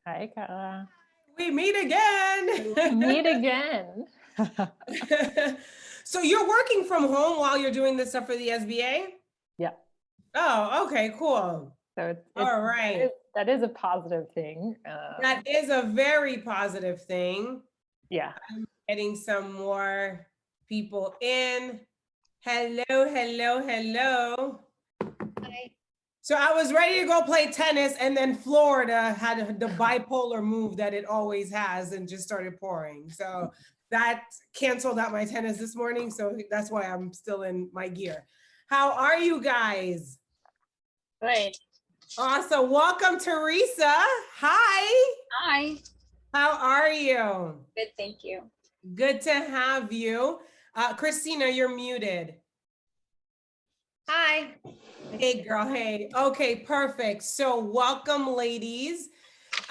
Hi, Carla. We meet again. Meet again. So you're working from home while you're doing this stuff for the SBA? Yeah. Oh, okay, cool. So it's All right. that is a positive thing. That is a very positive thing. Yeah. I'm getting some more people in. Hello, hello, hello. Hi. So I was ready to go play tennis, and then Florida had the bipolar move that it always has and just started pouring. So that canceled out my tennis this morning. So that's why I'm still in my gear. How are you guys? Great. Awesome. Welcome, Teresa. Hi. Hi. How are you? Good, thank you. Good to have you. Christina, you're muted. Hi. Hey girl, hey. Okay, perfect. So welcome, ladies.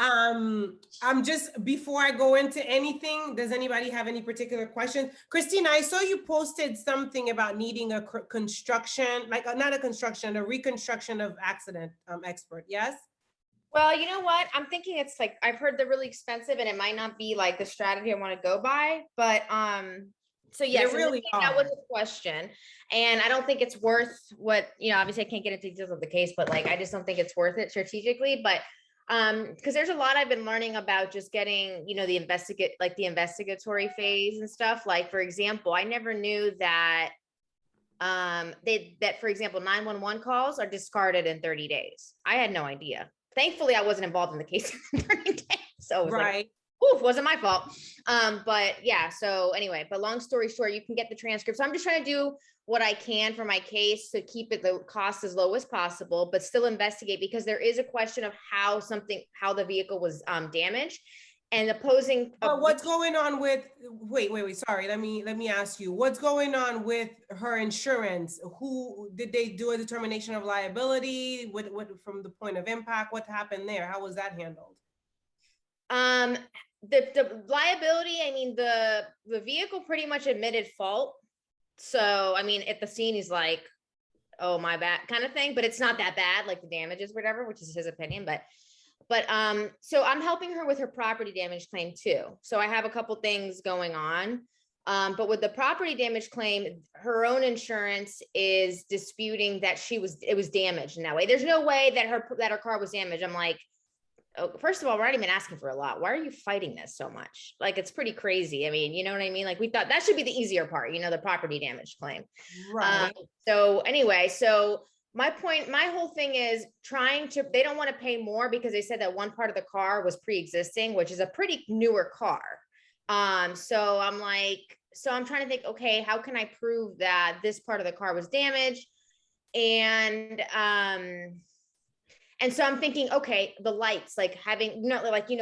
I'm just, before I go into anything, does anybody have any particular questions? Christina, I saw you posted something about needing a construction, like not a construction, a reconstruction of accident expert, yes? Well, you know what? I'm thinking it's like I've heard they're really expensive and it might not be like the strategy I want to go by, but so yes, They really that was are. a question. And I don't think it's worth what, obviously I can't get into details of the case, but like I just don't think it's worth it strategically. But because there's a lot I've been learning about just getting, the investigatory phase and stuff. Like, for example, I never knew that for example 911 calls are discarded in 30 days. I had no idea. Thankfully I wasn't involved in the case in 30 days, so it was right. like, oof, wasn't my fault. But yeah, so anyway, but long story short, you can get the transcript. So I'm just trying to do what I can for my case to keep it the cost as low as possible, but still investigate, because there is a question of how the vehicle was damaged. And opposing. But what's going on with, wait, sorry, let me ask you, what's going on with her insurance? Who did they do a determination of liability? What from the point of impact, what happened there? How was that handled? The liability, I mean, the vehicle pretty much admitted fault. So, I mean, at the scene, he's like, oh, my bad kind of thing, but it's not that bad, like the damages, whatever, which is his opinion. But so I'm helping her with her property damage claim too. So I have a couple things going on. But with the property damage claim, her own insurance is disputing that it was damaged in that way. There's no way that her car was damaged. I'm like, oh, first of all, we're not even asking for a lot. Why are you fighting this so much? Like, it's pretty crazy. I mean, you know what I mean? Like, we thought that should be the easier part, the property damage claim. Right. So anyway, my whole thing is they don't want to pay more because they said that one part of the car was pre-existing, which is a pretty newer car. So I'm trying to think, okay, how can I prove that this part of the car was damaged? And so I'm thinking, okay, the lights, like having,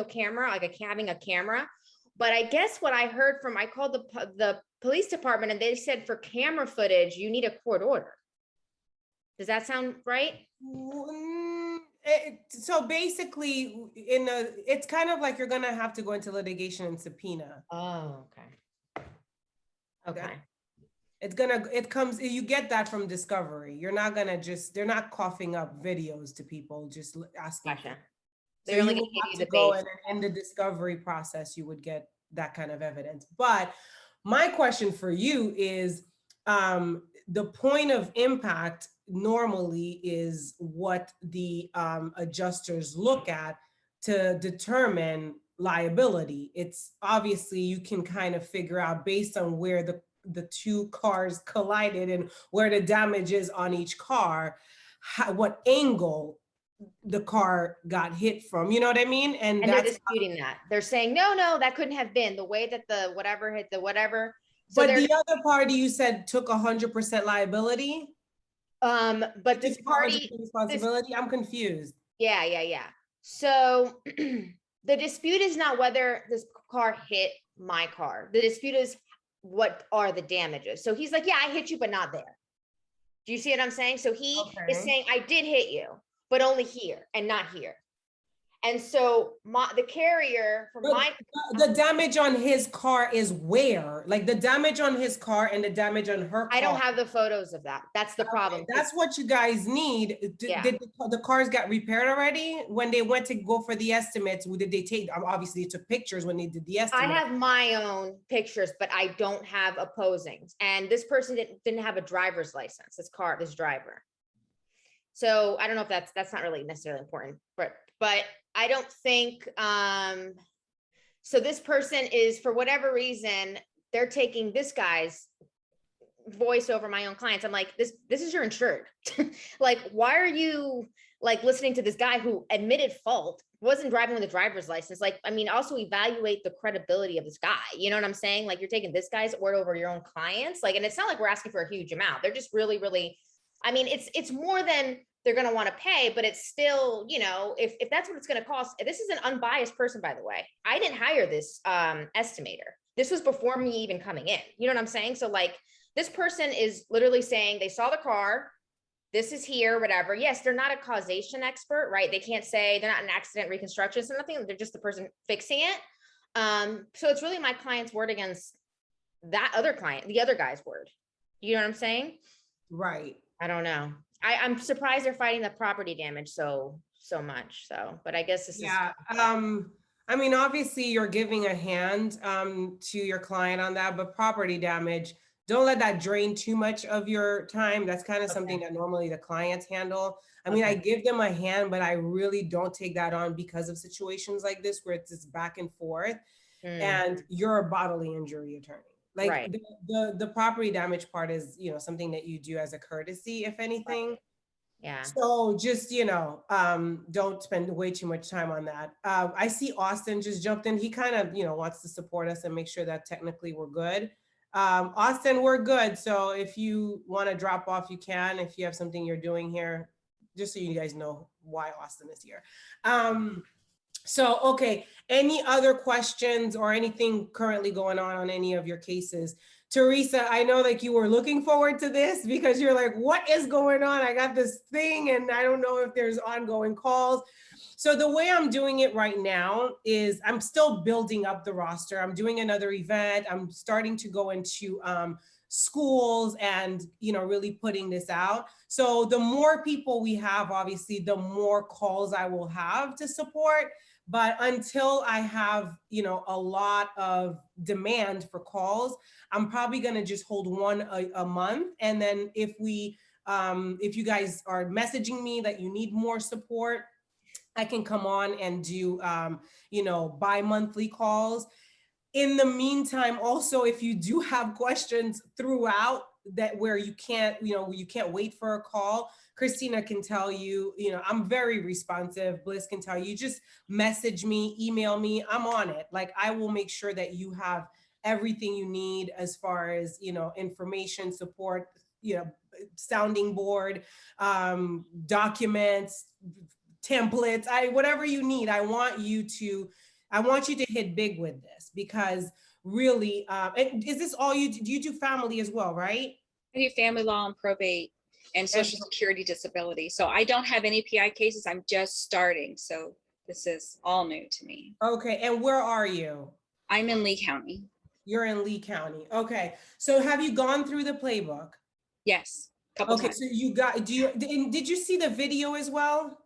camera, like having a camera. But I guess what I heard I called the police department and they said for camera footage, you need a court order. Does that sound right? So basically, it's kind of like you're gonna have to go into litigation and subpoena. Oh, okay. Okay. You get that from discovery. You're not gonna they're not coughing up videos to people, just asking. Gotcha. So you would have to go in the discovery process, you would get that kind of evidence. But my question for you is, the point of impact normally is what the adjusters look at to determine liability. It's obviously you can kind of figure out based on where the two cars collided and where the damage is on each car, what angle the car got hit from, you know what I mean? And they're disputing that. They're saying, no, that couldn't have been the way that the whatever hit the whatever. So but the other party you said took 100% liability? But this party responsibility, I'm confused. Yeah. So the dispute is not whether this car hit my car. The dispute is what are the damages. So he's like, yeah, I hit you, but not there. Do you see what I'm saying? So he is saying, I did hit you, but only here and not here. And so the carrier for But my, the damage on his car is where? Like the damage on his car and the damage on her car. I don't have the photos of that. That's the problem. That's what you guys need. Yeah. Did the cars get repaired already? When they went to go for the estimates, did they take, obviously they took pictures when they did the estimate. I have my own pictures, but I don't have opposings. And this person didn't have a driver's license, this driver. So I don't know if that's not really necessarily important, but I don't think, so this person is, for whatever reason, they're taking this guy's voice over my own clients. I'm like, this is your insured. Like, why are you like listening to this guy who admitted fault, wasn't driving with a driver's license? Like, I mean, also evaluate the credibility of this guy. You know what I'm saying? Like, you're taking this guy's word over your own clients. Like, and it's not like we're asking for a huge amount. They're just really, really, I mean, it's more than they're going to want to pay, but it's still, you know, if that's what it's going to cost. This is an unbiased person, by the way. I didn't hire this estimator. This was before me even coming in. You know what I'm saying? So like, this person is literally saying they saw the car, this is here, whatever. Yes, they're not a causation expert, right? They can't say, they're not an accident reconstruction, so nothing, they're just the person fixing it. So it's really my client's word against that other client, the other guy's word. You know what I'm saying? Right. I don't know. I'm surprised they're fighting the property damage so much. So, but I guess this is. I mean, obviously you're giving a hand to your client on that, but property damage, don't let that drain too much of your time. That's kind of something that normally the clients handle. I mean, I give them a hand, but I really don't take that on because of situations like this where it's just back and forth and you're a bodily injury attorney. Like Right. the property damage part is, you know, something that you do as a courtesy, if anything. Yeah. So just, you know, don't spend way too much time on that. I see Austin just jumped in. He kind of, you know, wants to support us and make sure that technically we're good. Austin, we're good. So if you want to drop off, you can. If you have something you're doing here, just so you guys know why Austin is here. So, okay, any other questions or anything currently going on any of your cases? Teresa, I know like you were looking forward to this because you're like, what is going on? I got this thing and I don't know if there's ongoing calls. So the way I'm doing it right now is I'm still building up the roster. I'm doing another event. I'm starting to go into schools and, you know, really putting this out. So the more people we have, obviously, the more calls I will have to support. But until I have, you know, a lot of demand for calls, I'm probably going to just hold one a month. And then if you guys are messaging me that you need more support, I can come on and do, you know, bi-monthly calls. In the meantime, also, if you do have questions throughout that where you can't, you know, you can't wait for a call, Christina can tell you, you know, I'm very responsive. Bliss can tell you, just message me, email me, I'm on it. Like, I will make sure that you have everything you need as far as, you know, information, support, you know, sounding board, documents, templates, whatever you need. I want you to hit big with this because really, and is this all do you do family as well, right? I do family law and probate and Social Security disability. So I don't have any PI cases. I'm just starting. So this is all new to me. Okay. And where are you? I'm in Lee County. You're in Lee County. Okay. So have you gone through the playbook? Yes. Couple times. So you got, did you see the video as well?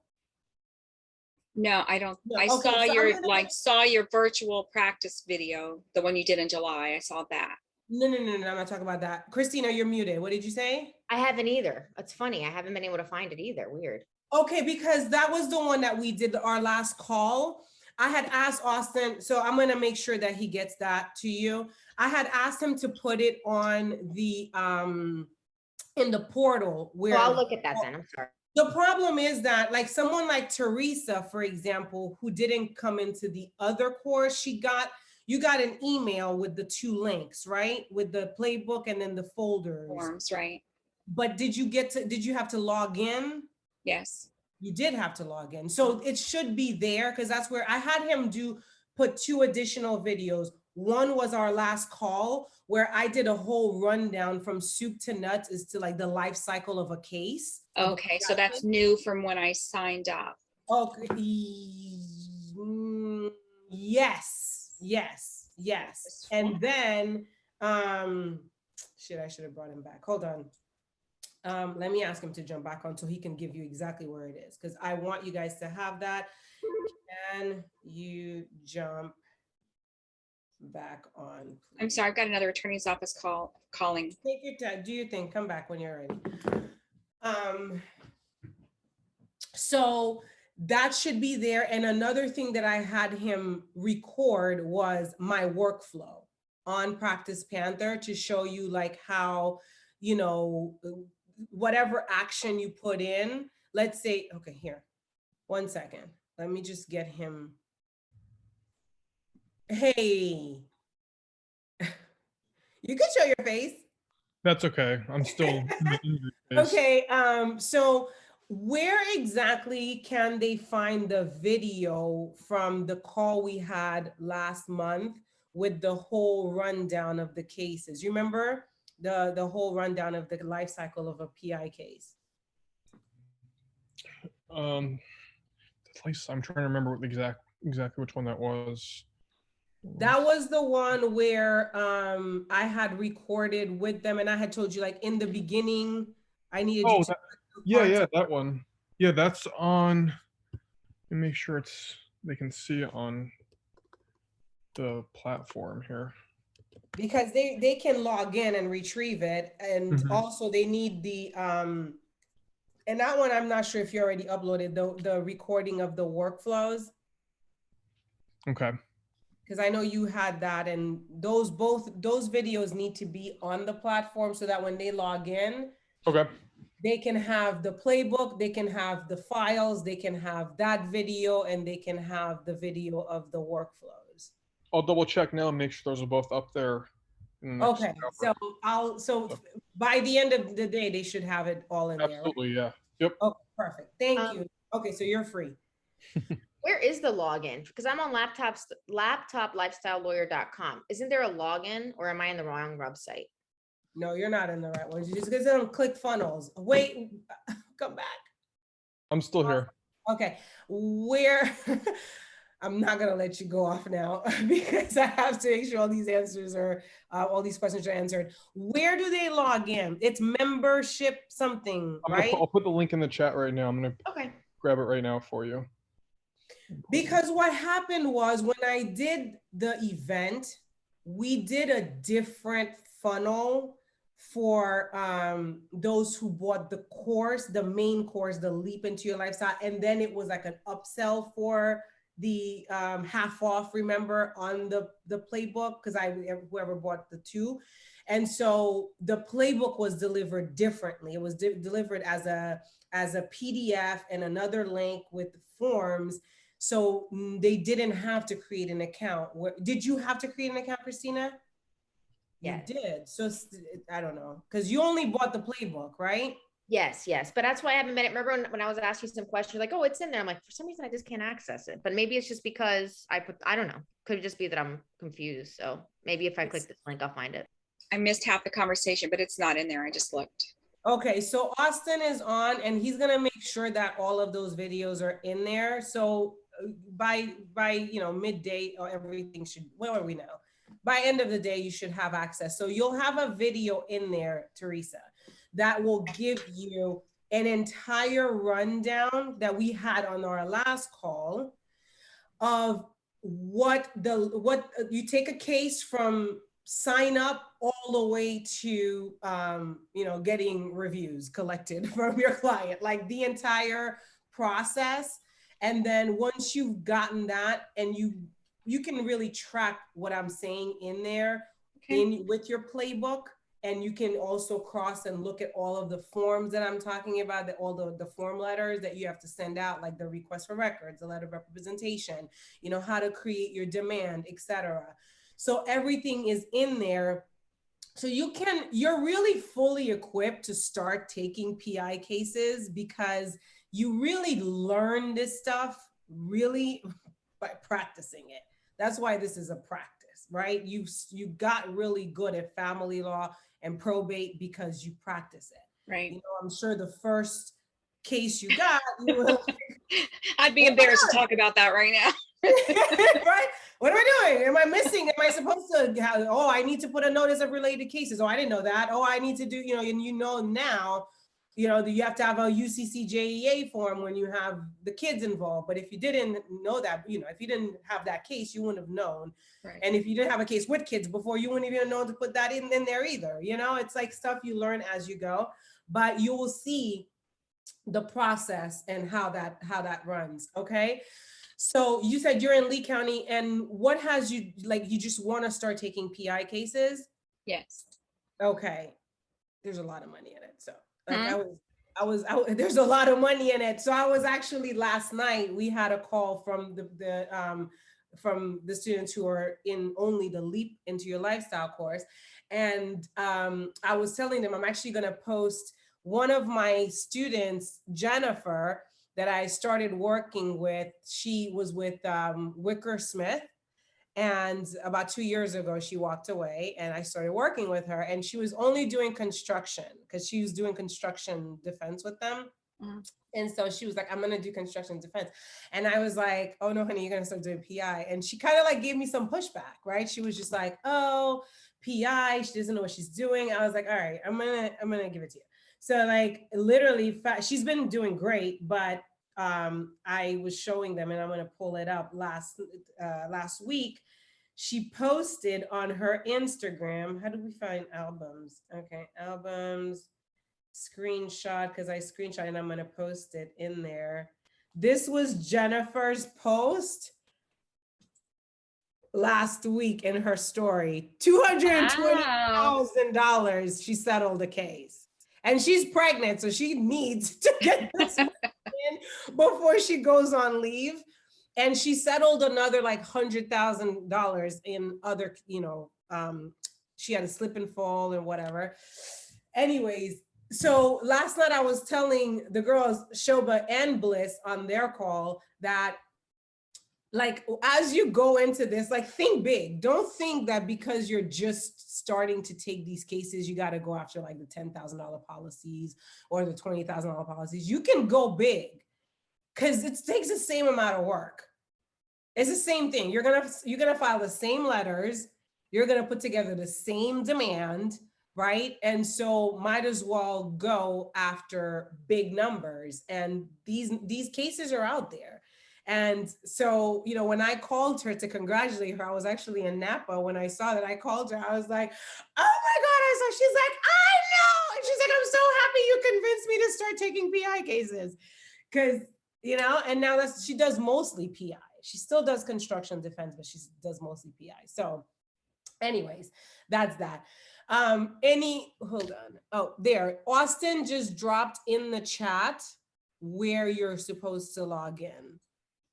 No, I don't. No, I okay, saw so saw your virtual practice video, the one you did in July. I saw that. No, I'm not talking about that. Christina, you're muted. What did you say? I haven't either. It's funny. I haven't been able to find it either. Weird. Okay, because that was the one that we did our last call. I had asked Austin, so I'm gonna make sure that he gets that to you. I had asked him to put it on the in the portal where Well, I'll look at that then. I'm sorry. The problem is that like someone like Teresa, for example, who didn't come into the other course, you got an email with the 2 links, right? With the playbook and then the folders. Forms, right? But did you have to log in? Yes. You did have to log in. So it should be there because that's where I had him put 2 additional videos. One was our last call where I did a whole rundown from soup to nuts as to like the life cycle of a case. Okay, so that's new from when I signed up. Okay, Yes. And then, shit, I should have brought him back. Hold on. Let me ask him to jump back on so he can give you exactly where it is, because I want you guys to have that. Can you jump back on, please? I'm sorry, I've got another attorney's office calling. Take your time, do your thing, come back when you're ready. So that should be there. And another thing that I had him record was my workflow on Practice Panther to show you like how, you know, whatever action you put in, let's say, okay, here, 1 second. Let me just get him. Hey, you can show your face. That's okay. I'm still in the injury phase. Okay, so where exactly can they find the video from the call we had last month with the whole rundown of the cases? You remember the whole rundown of the life cycle of a PI case? At least I'm trying to remember what the exactly which one that was. That was the one where I had recorded with them, and I had told you like in the beginning, I needed you to. Yeah, that one. Yeah, that's on. Let me make sure they can see it on the platform here. Because they can log in and retrieve it, and also they need the and that one I'm not sure if you already uploaded the recording of the workflows. Okay. Because I know you had that, and those videos need to be on the platform so that when they log in, okay, they can have the playbook, they can have the files, they can have that video, and they can have the video of the workflows. I'll double check now and make sure those are both up there. Okay, so by the end of the day, they should have it all in there. Absolutely, yeah. Yep. Okay, perfect. Thank you. Okay, so you're free. Where is the login? Because I'm on laptoplifestylelawyer.com. Isn't there a login, or am I in the wrong website? No, you're not in the right one. You just get them ClickFunnels. Wait, come back. I'm still here. Okay, where? I'm not gonna let you go off now because I have to make sure all these answers are, all these questions are answered. Where do they log in? It's membership something, right? I'll put the link in the chat right now. I'm gonna grab it right now for you. Because what happened was when I did the event, we did a different funnel for those who bought the course, the main course, the Leap Into Your Lifestyle. And then it was like an upsell for the half off, remember, on the playbook, because whoever bought the two. And so the playbook was delivered differently. It was delivered as a PDF and another link with forms. So they didn't have to create an account. Did you have to create an account, Christina? Yeah. You did. So I don't know, because you only bought the playbook, right? Yes. But that's why I haven't been. Remember when I was asking some questions, like, oh, it's in there. I'm like, for some reason, I just can't access it. But maybe it's just because I don't know. Could just be that I'm confused. So maybe if I click this link, I'll find it. I missed half the conversation, but it's not in there. I just looked. Okay, so Austin is on, and he's gonna make sure that all of those videos are in there. So by midday, or everything should, what are we now? By end of the day, you should have access. So you'll have a video in there, Teresa, that will give you an entire rundown that we had on our last call of what you take a case from sign up all the way to getting reviews collected from your client, like the entire process. And then once you've gotten that, and you can really track what I'm saying in there with your playbook, and you can also cross and look at all of the forms that I'm talking about, all the form letters that you have to send out, like the request for records, the letter of representation, how to create your demand, etc. So everything is in there. So you're really fully equipped to start taking PI cases, because you really learn this stuff really by practicing it. That's why this is a practice, right? You got really good at family law and probate because you practice it. Right. I'm sure the first case you got, you were like, I'd be embarrassed to talk about that right now. right? What am I doing? Am I missing? Am I supposed to have, oh, I need to put a notice of related cases. Oh, I didn't know that. Oh, I need to do, you know, and you know now, you know, that you have to have a UCCJEA form when you have the kids involved. But if you didn't know that, you know, if you didn't have that case, you wouldn't have known. Right. And if you didn't have a case with kids before, you wouldn't even know to put that in there either. You know, it's like stuff you learn as you go, but you will see the process and how that runs. Okay. So you said you're in Lee County, and what has you, like, you just want to start taking PI cases? Yes. Okay. There's a lot of money in it. So like there's a lot of money in it. So I was actually, last night, we had a call from the students who are in only the Leap Into Your Lifestyle course. And I was telling them I'm actually going to post one of my students, Jennifer, that I started working with. She was with Wicker Smith. And about 2 years ago, she walked away and I started working with her, and she was only doing construction because she was doing construction defense with them. Mhm. And so she was like, I'm going to do construction defense. And I was like, oh no, honey, you're going to start doing PI. And she kind of like gave me some pushback, right? She was just like, oh, PI, she doesn't know what she's doing. I was like, all right, I'm going to give it to you. So like literally she's been doing great, but I was showing them, and I'm going to pull it up, last week. She posted on her Instagram. How do we find albums? Okay, albums, screenshot, because I screenshot and I'm going to post it in there. This was Jennifer's post last week in her story. $220,000 she settled the case. And she's pregnant, so she needs to get this in before she goes on leave. And she settled another like $100,000 in other, you know, she had a slip and fall and whatever. Anyways, so last night I was telling the girls, Shoba and Bliss, on their call that, like, as you go into this, like, think big. Don't think that because you're just starting to take these cases, you got to go after like the $10,000 policies or the $20,000 policies. You can go big because it takes the same amount of work. It's the same thing. You're gonna file the same letters. You're gonna put together the same demand, right? And so might as well go after big numbers. And these cases are out there. And so, you know, when I called her to congratulate her, I was actually in Napa. When I saw that, I called her. I was like, oh my God. She's like, I know. And she's like, I'm so happy you convinced me to start taking PI cases. Because, you know, and now she does mostly PI. She still does construction defense, but she does mostly PI. So anyways, that's that. Hold on. Oh, there. Austin just dropped in the chat where you're supposed to log in.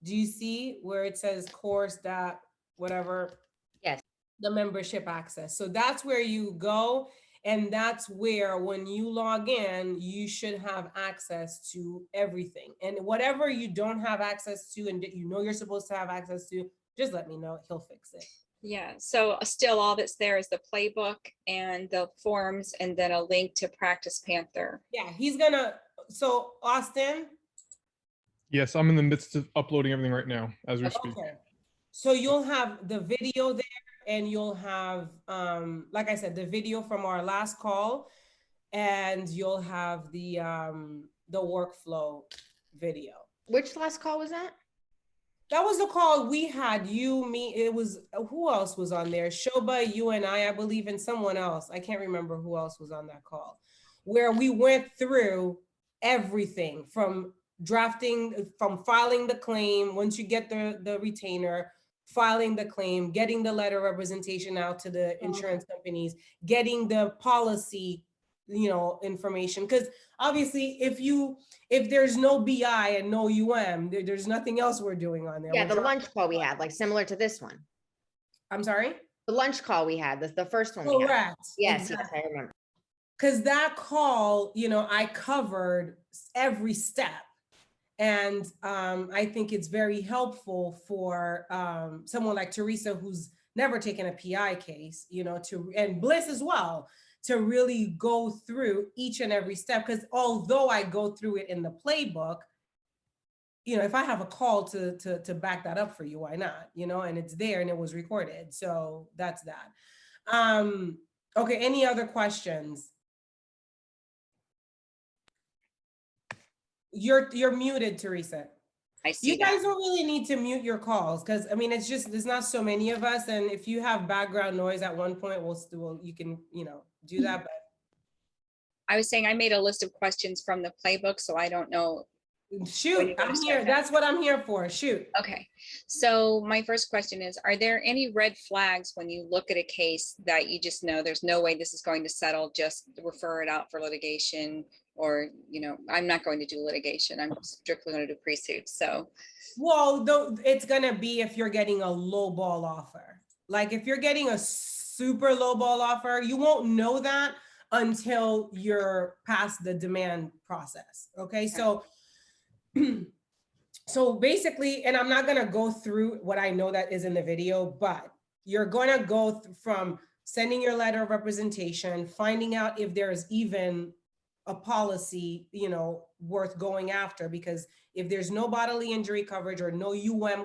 Do you see where it says course dot whatever? Yes. The membership access. So that's where you go. And that's where, when you log in, you should have access to everything. And whatever you don't have access to and you know you're supposed to have access to, just let me know. He'll fix it. Yeah, so still all that's there is the playbook and the forms, and then a link to Practice Panther. Yeah, so Austin? Yes, I'm in the midst of uploading everything right now as we speak. Okay. So you'll have the video there, and you'll have, like I said, the video from our last call, and you'll have the workflow video. Which last call was that? That was the call we had, you, me, it was, who else was on there? Shoba, you and I believe, and someone else. I can't remember who else was on that call, where we went through everything from drafting, from filing the claim, once you get the retainer, filing the claim, getting the letter of representation out to the insurance companies, getting the policy, you know, information. Because obviously if there's no BI and no there's nothing else we're doing on there. Yeah, the lunch call we had, like similar to this one. I'm sorry? The lunch call we had, the first one we had. Correct. Yes, Exactly. yes, I remember. Because that call, you know, I covered every step. And I think it's very helpful for someone like Teresa, who's never taken a PI case, you know, and Bliss as well, to really go through each and every step. Because although I go through it in the playbook, if I have a call to back that up for you, why not? And it's there and it was recorded. So that's that. Okay, any other questions? You're muted, Teresa. I see You that. guys don't really need to mute your calls because I mean it's just there's not so many of us, and if you have background noise at one point, you can do that. But I was saying I made a list of questions from the playbook, so I don't know. shoot, you I'm wanna here. start, That's what I'm here for. Shoot. Okay, so my first question is, are there any red flags when you look at a case that you just know there's no way this is going to settle, just refer it out for litigation? Or, I'm not going to do litigation. I'm strictly going to do pre-suit. So, Well, though it's gonna be if you're getting a low ball offer. Like if you're getting a super low ball offer, you won't know that until you're past the demand process. Okay, so so basically, and I'm not gonna go through what I know that is in the video, but you're gonna go from sending your letter of representation, finding out if there's even a policy, worth going after, because if there's no bodily injury coverage or no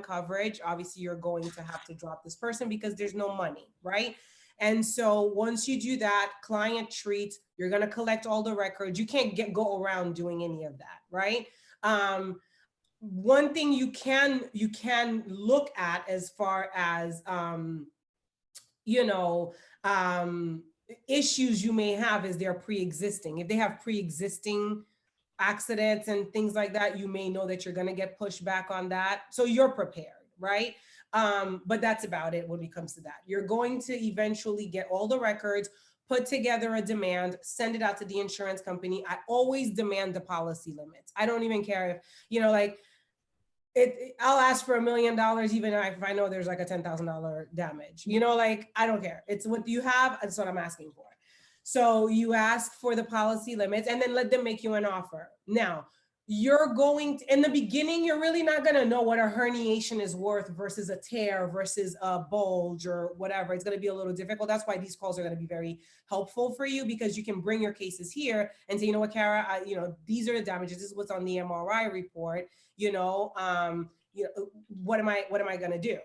coverage, obviously you're going to have to drop this person because there's no money, right? And so once you do that, client treats, you're going to collect all the records. You can't go around doing any of that, right? One thing you can look at as far as, issues you may have is they're pre-existing. If they have pre-existing accidents and things like that, you may know that you're going to get pushed back on that. So you're prepared, right? But that's about it when it comes to that. You're going to eventually get all the records, put together a demand, send it out to the insurance company. I always demand the policy limits. I don't even care if, I'll ask for $1 million even if I know there's like a $10,000 damage. I don't care. It's what you have. That's what I'm asking for. So you ask for the policy limits and then let them make you an offer. Now, you're going to, in the beginning, you're really not going to know what a herniation is worth versus a tear versus a bulge or whatever. It's going to be a little difficult. That's why these calls are going to be very helpful for you, because you can bring your cases here and say, you know what, Kara, these are the damages. This is what's on the MRI report. What am I going to do?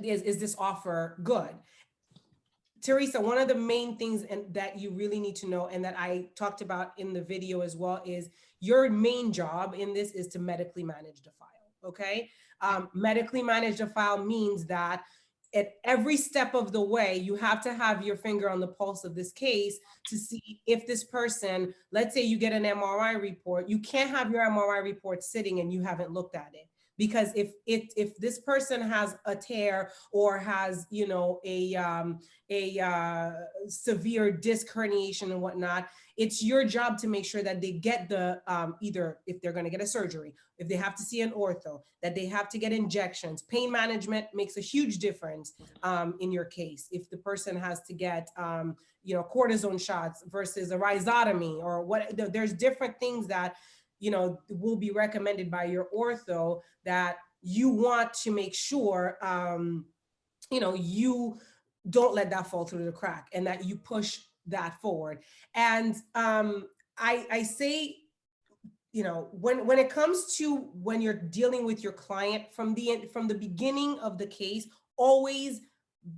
Is this offer good? Teresa, one of the main things that you really need to know, and that I talked about in the video as well, is your main job in this is to medically manage the file, okay? Medically manage the file means that at every step of the way, you have to have your finger on the pulse of this case to see if this person, let's say you get an MRI report, you can't have your MRI report sitting and you haven't looked at it. Because if this person has a tear or has, a severe disc herniation and whatnot, it's your job to make sure that they get the, either if they're going to get a surgery, if they have to see an ortho, that they have to get injections. Pain management makes a huge difference in your case. If the person has to get, cortisone shots versus a rhizotomy or what, there's different things that, will be recommended by your ortho that you want to make sure, you don't let that fall through the crack and that you push that forward. And I say, when it comes to when you're dealing with your client from the beginning of the case, always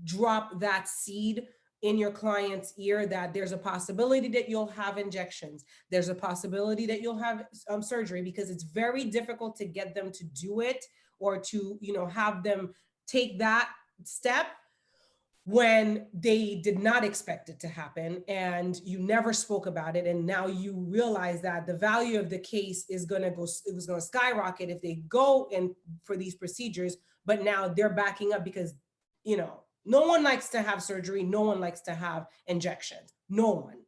drop that seed in your client's ear that there's a possibility that you'll have injections. There's a possibility that you'll have surgery, because it's very difficult to get them to do it or to, have them take that step when they did not expect it to happen and you never spoke about it. And now you realize that the value of the case is going to skyrocket if they go in for these procedures, but now they're backing up because, no one likes to have surgery. No one likes to have injections. No one.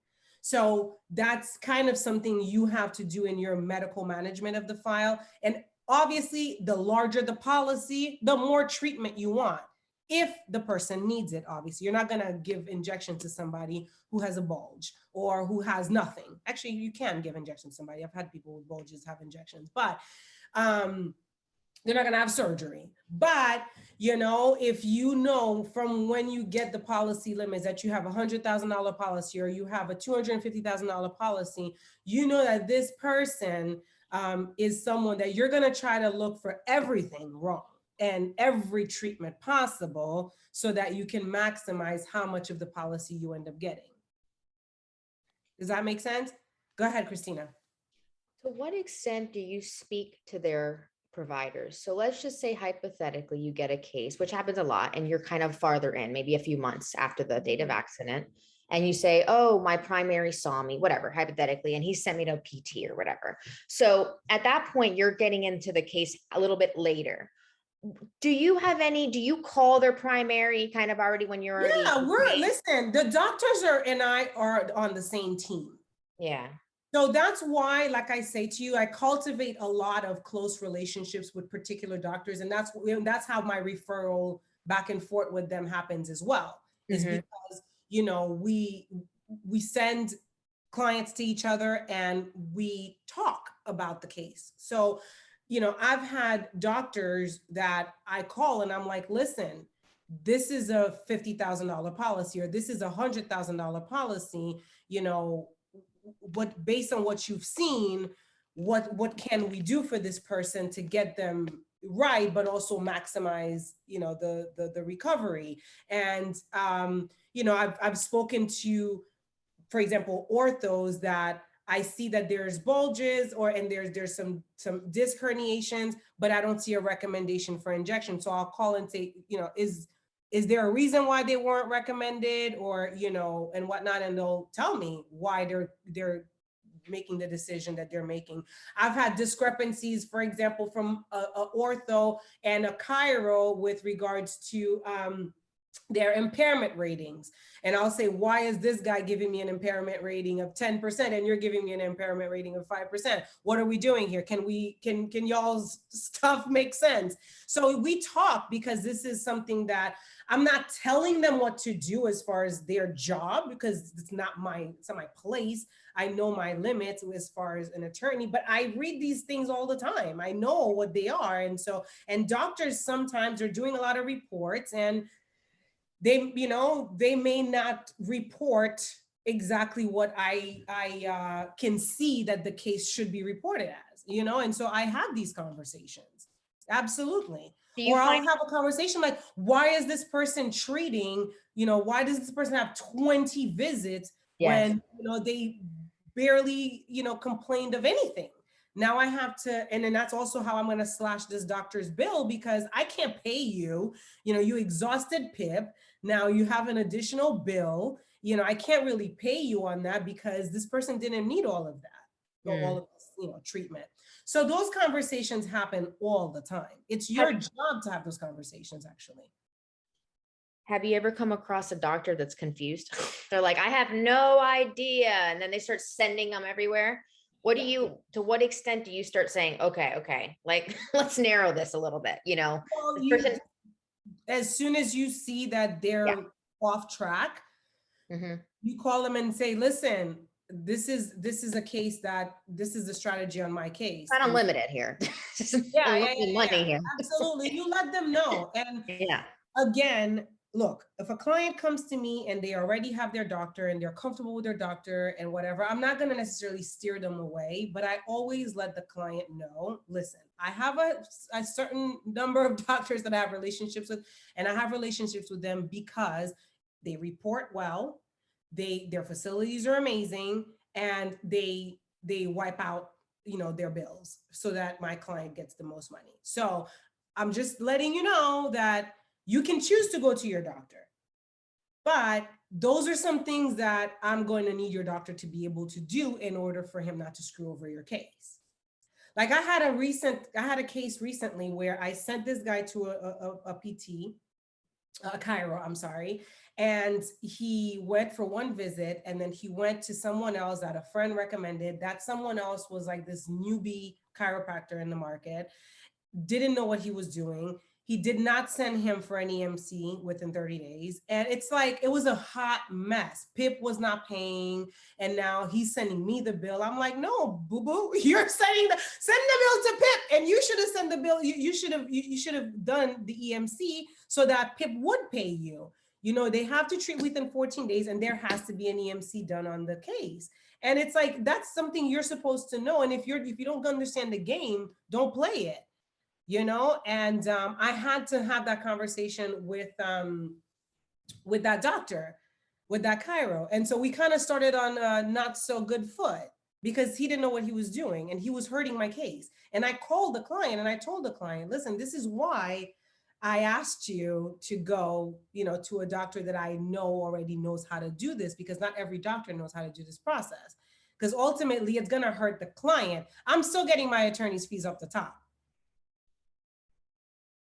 So that's kind of something you have to do in your medical management of the file. And obviously, the larger the policy, the more treatment you want. If the person needs it, obviously, you're not going to give injection to somebody who has a bulge or who has nothing. Actually, you can give injection to somebody. I've had people with bulges have injections, but they're not going to have surgery. But, if from when you get the policy limits that you have a $100,000 policy or you have a $250,000 policy, that this person is someone that you're going to try to look for everything wrong and every treatment possible so that you can maximize how much of the policy you end up getting. Does that make sense? Go ahead, Christina. To what extent do you speak to their providers? So let's just say hypothetically you get a case, which happens a lot, and you're kind of farther in, maybe a few months after the date of accident, and you say, oh, my primary saw me, whatever, hypothetically, and he sent me to a PT or whatever. So at that point, you're getting into the case a little bit later. Do you call their primary kind of already when you're already? Yeah, listen, the doctors and I are on the same team. Yeah. So that's why, like I say to you, I cultivate a lot of close relationships with particular doctors. And that's how my referral back and forth with them happens as well. Is because, you know, we send clients to each other and we talk about the case. So, you know, I've had doctors that I call and I'm like, listen, this is a $50,000 policy, or this is a $100,000 policy, you know, what, based on what you've seen, what can we do for this person to get them right, but also maximize, you know, the recovery. And, you know, I've spoken to, for example, orthos that I see that there's bulges and there's some disc herniations, but I don't see a recommendation for injection. So I'll call and say, you know, is there a reason why they weren't recommended, or, you know, and whatnot? And they'll tell me why they're making the decision that they're making. I've had discrepancies, for example, from a ortho and a chiro with regards to their impairment ratings. And I'll say, why is this guy giving me an impairment rating of 10% and you're giving me an impairment rating of 5%? What are we doing here? Can y'all's stuff make sense? So we talk, because this is something that I'm not telling them what to do as far as their job, because it's not my place. I know my limits as far as an attorney, but I read these things all the time. I know what they are. And doctors sometimes are doing a lot of reports, and they, you know, they may not report exactly what I can see that the case should be reported as, you know? And so I have these conversations. Absolutely. Or I'll have a conversation like, why is this person treating, you know, why does this person have 20 visits when, you know, they barely, you know, complained of anything? Now I have to, and then that's also how I'm going to slash this doctor's bill, because I can't pay you, you know, you exhausted PIP. Now you have an additional bill, you know, I can't really pay you on that because this person didn't need all of that, all of this, you know, treatment. So those conversations happen all the time. It's your job to have those conversations, actually. Have you ever come across a doctor that's confused? They're like, I have no idea. And then they start sending them everywhere. To what extent do you start saying, okay, like, let's narrow this a little bit, you know? Well, as soon as you see that they're off track, you call them and say, listen, this is a case that, this is the strategy on my case. Not unlimited here. Money here. Absolutely. You let them know. And again, look, if a client comes to me and they already have their doctor and they're comfortable with their doctor and whatever, I'm not going to necessarily steer them away, but I always let the client know, listen, I have a certain number of doctors that I have relationships with, and I have relationships with them because they report well, their facilities are amazing, and they wipe out, you know, their bills so that my client gets the most money. So I'm just letting you know that you can choose to go to your doctor, but those are some things that I'm going to need your doctor to be able to do in order for him not to screw over your case. Like I had a case recently where I sent this guy to a PT, a chiro, I'm sorry. And he went for one visit, and then he went to someone else that a friend recommended. That someone else was like this newbie chiropractor in the market, didn't know what he was doing. He did not send him for an EMC within 30 days. And it's like, it was a hot mess. PIP was not paying. And now he's sending me the bill. I'm like, no, boo-boo, you're send the bill to PIP. And you should have sent the bill. You should have done the EMC so that PIP would pay you. You know, they have to treat within 14 days, and there has to be an EMC done on the case. And it's like, that's something you're supposed to know. And if you don't understand the game, don't play it, you know? And I had to have that conversation with that doctor, with that chiro. And so we kind of started on a not so good foot because he didn't know what he was doing and he was hurting my case. And I called the client and I told the client, listen, this is why I asked you to go, you know, to a doctor that I know already knows how to do this, because not every doctor knows how to do this process. Because ultimately it's going to hurt the client. I'm still getting my attorney's fees off the top.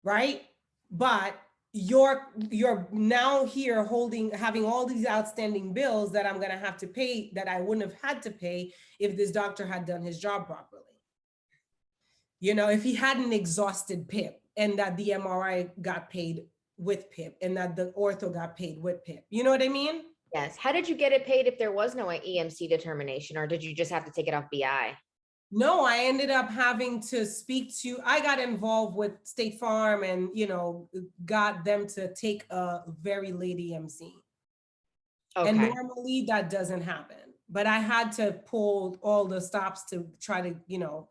Right? But you're now here having all these outstanding bills that I'm going to have to pay that I wouldn't have had to pay if this doctor had done his job properly. You know, if he hadn't exhausted PIP and that the MRI got paid with PIP and that the ortho got paid with PIP. You know what I mean? Yes. How did you get it paid if there was no EMC determination, or did you just have to take it off BI? No, I ended up having to I got involved with State Farm and, you know, got them to take a very late EMC. Okay. And normally that doesn't happen, but I had to pull all the stops to try to, you know,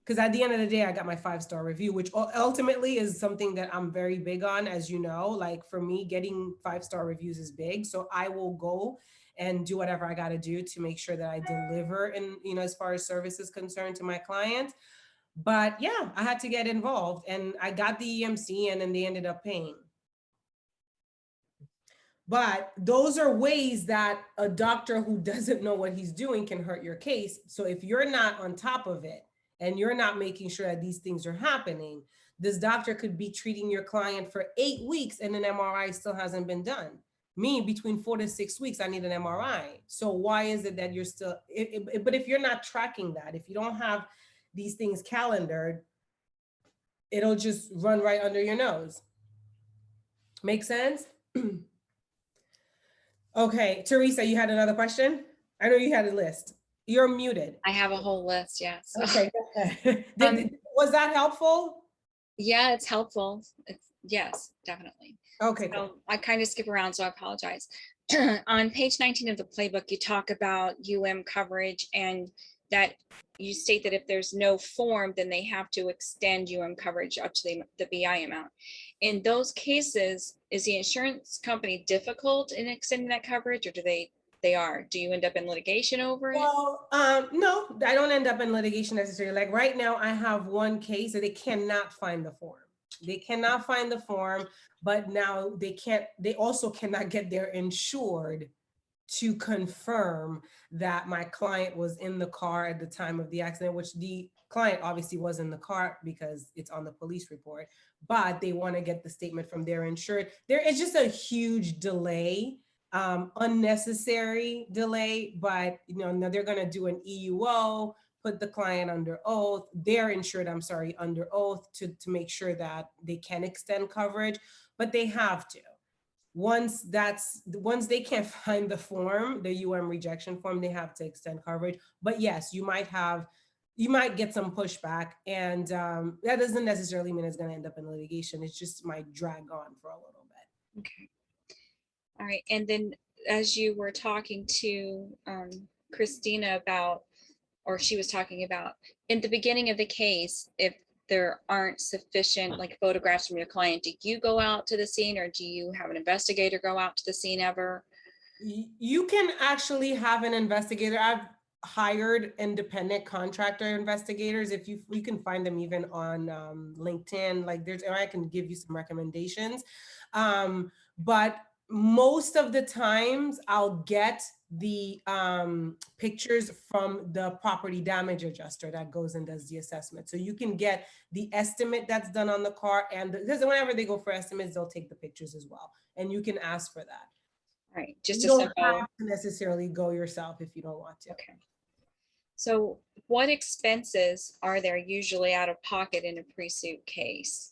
because at the end of the day, I got my 5-star review, which ultimately is something that I'm very big on, as you know. Like for me, getting 5-star reviews is big. So I will go and do whatever I got to do to make sure that I deliver, and, you know, as far as service is concerned, to my client. But yeah, I had to get involved and I got the EMC and then they ended up paying. But those are ways that a doctor who doesn't know what he's doing can hurt your case. So if you're not on top of it and you're not making sure that these things are happening, this doctor could be treating your client for 8 weeks and an MRI still hasn't been done. Me, between 4 to 6 weeks, I need an MRI. So why is it that you're still, but if you're not tracking that, if you don't have these things calendared, it'll just run right under your nose. Make sense? Okay, Teresa, you had another question? I know you had a list. You're muted. I have a whole list, yes. Okay. Was that helpful? Yeah, it's helpful. Yes, definitely. Okay, cool. So I kind of skip around, so I apologize. On page 19 of the playbook, you talk about coverage, and that you state that if there's no form, then they have to extend coverage up to the BI amount. In those cases, is the insurance company difficult in extending that coverage, or do they you end up in litigation over it? Well, no, I don't end up in litigation necessarily. Like right now, I have one case that they cannot find the form. They cannot find the form, but now they also cannot get their insured to confirm that my client was in the car at the time of the accident, which the client obviously was in the car because it's on the police report, but they want to get the statement from their insured. There is just a huge delay, unnecessary delay, but you know, now they're going to do an EUO, put the client under oath, their insured, under oath to make sure that they can extend coverage, but they have to. Once they can't find the form, the rejection form, they have to extend coverage. But yes, you might get some pushback, and that doesn't necessarily mean it's going to end up in litigation. It just might drag on for a little bit. Okay. All right. And then as you were talking to Christina about, or she was talking about, in the beginning of the case, if there aren't sufficient like photographs from your client, do you go out to the scene, or do you have an investigator go out to the scene ever? You can actually have an investigator. I've hired independent contractor investigators. If you can find them even on LinkedIn, like I can give you some recommendations. But most of the times I'll get the pictures from the property damage adjuster that goes and does the assessment. So you can get the estimate that's done on the car, and because whenever they go for estimates, they'll take the pictures as well. And you can ask for that. All right, just you don't have to necessarily go yourself if you don't want to. Okay. So what expenses are there usually out of pocket in a pre-suit case?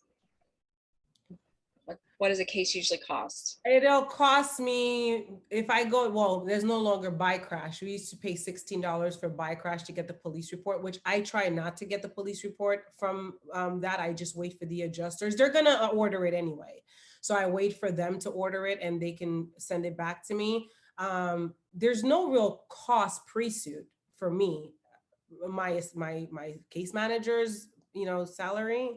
What does a case usually cost? It'll cost me, if I go, well, there's no longer buy crash. We used to pay $16 for buy crash to get the police report, which I try not to get the police report from that. I just wait for the adjusters. They're going to order it anyway. So I wait for them to order it and they can send it back to me. There's no real cost pre-suit. for me, my case manager's, salary,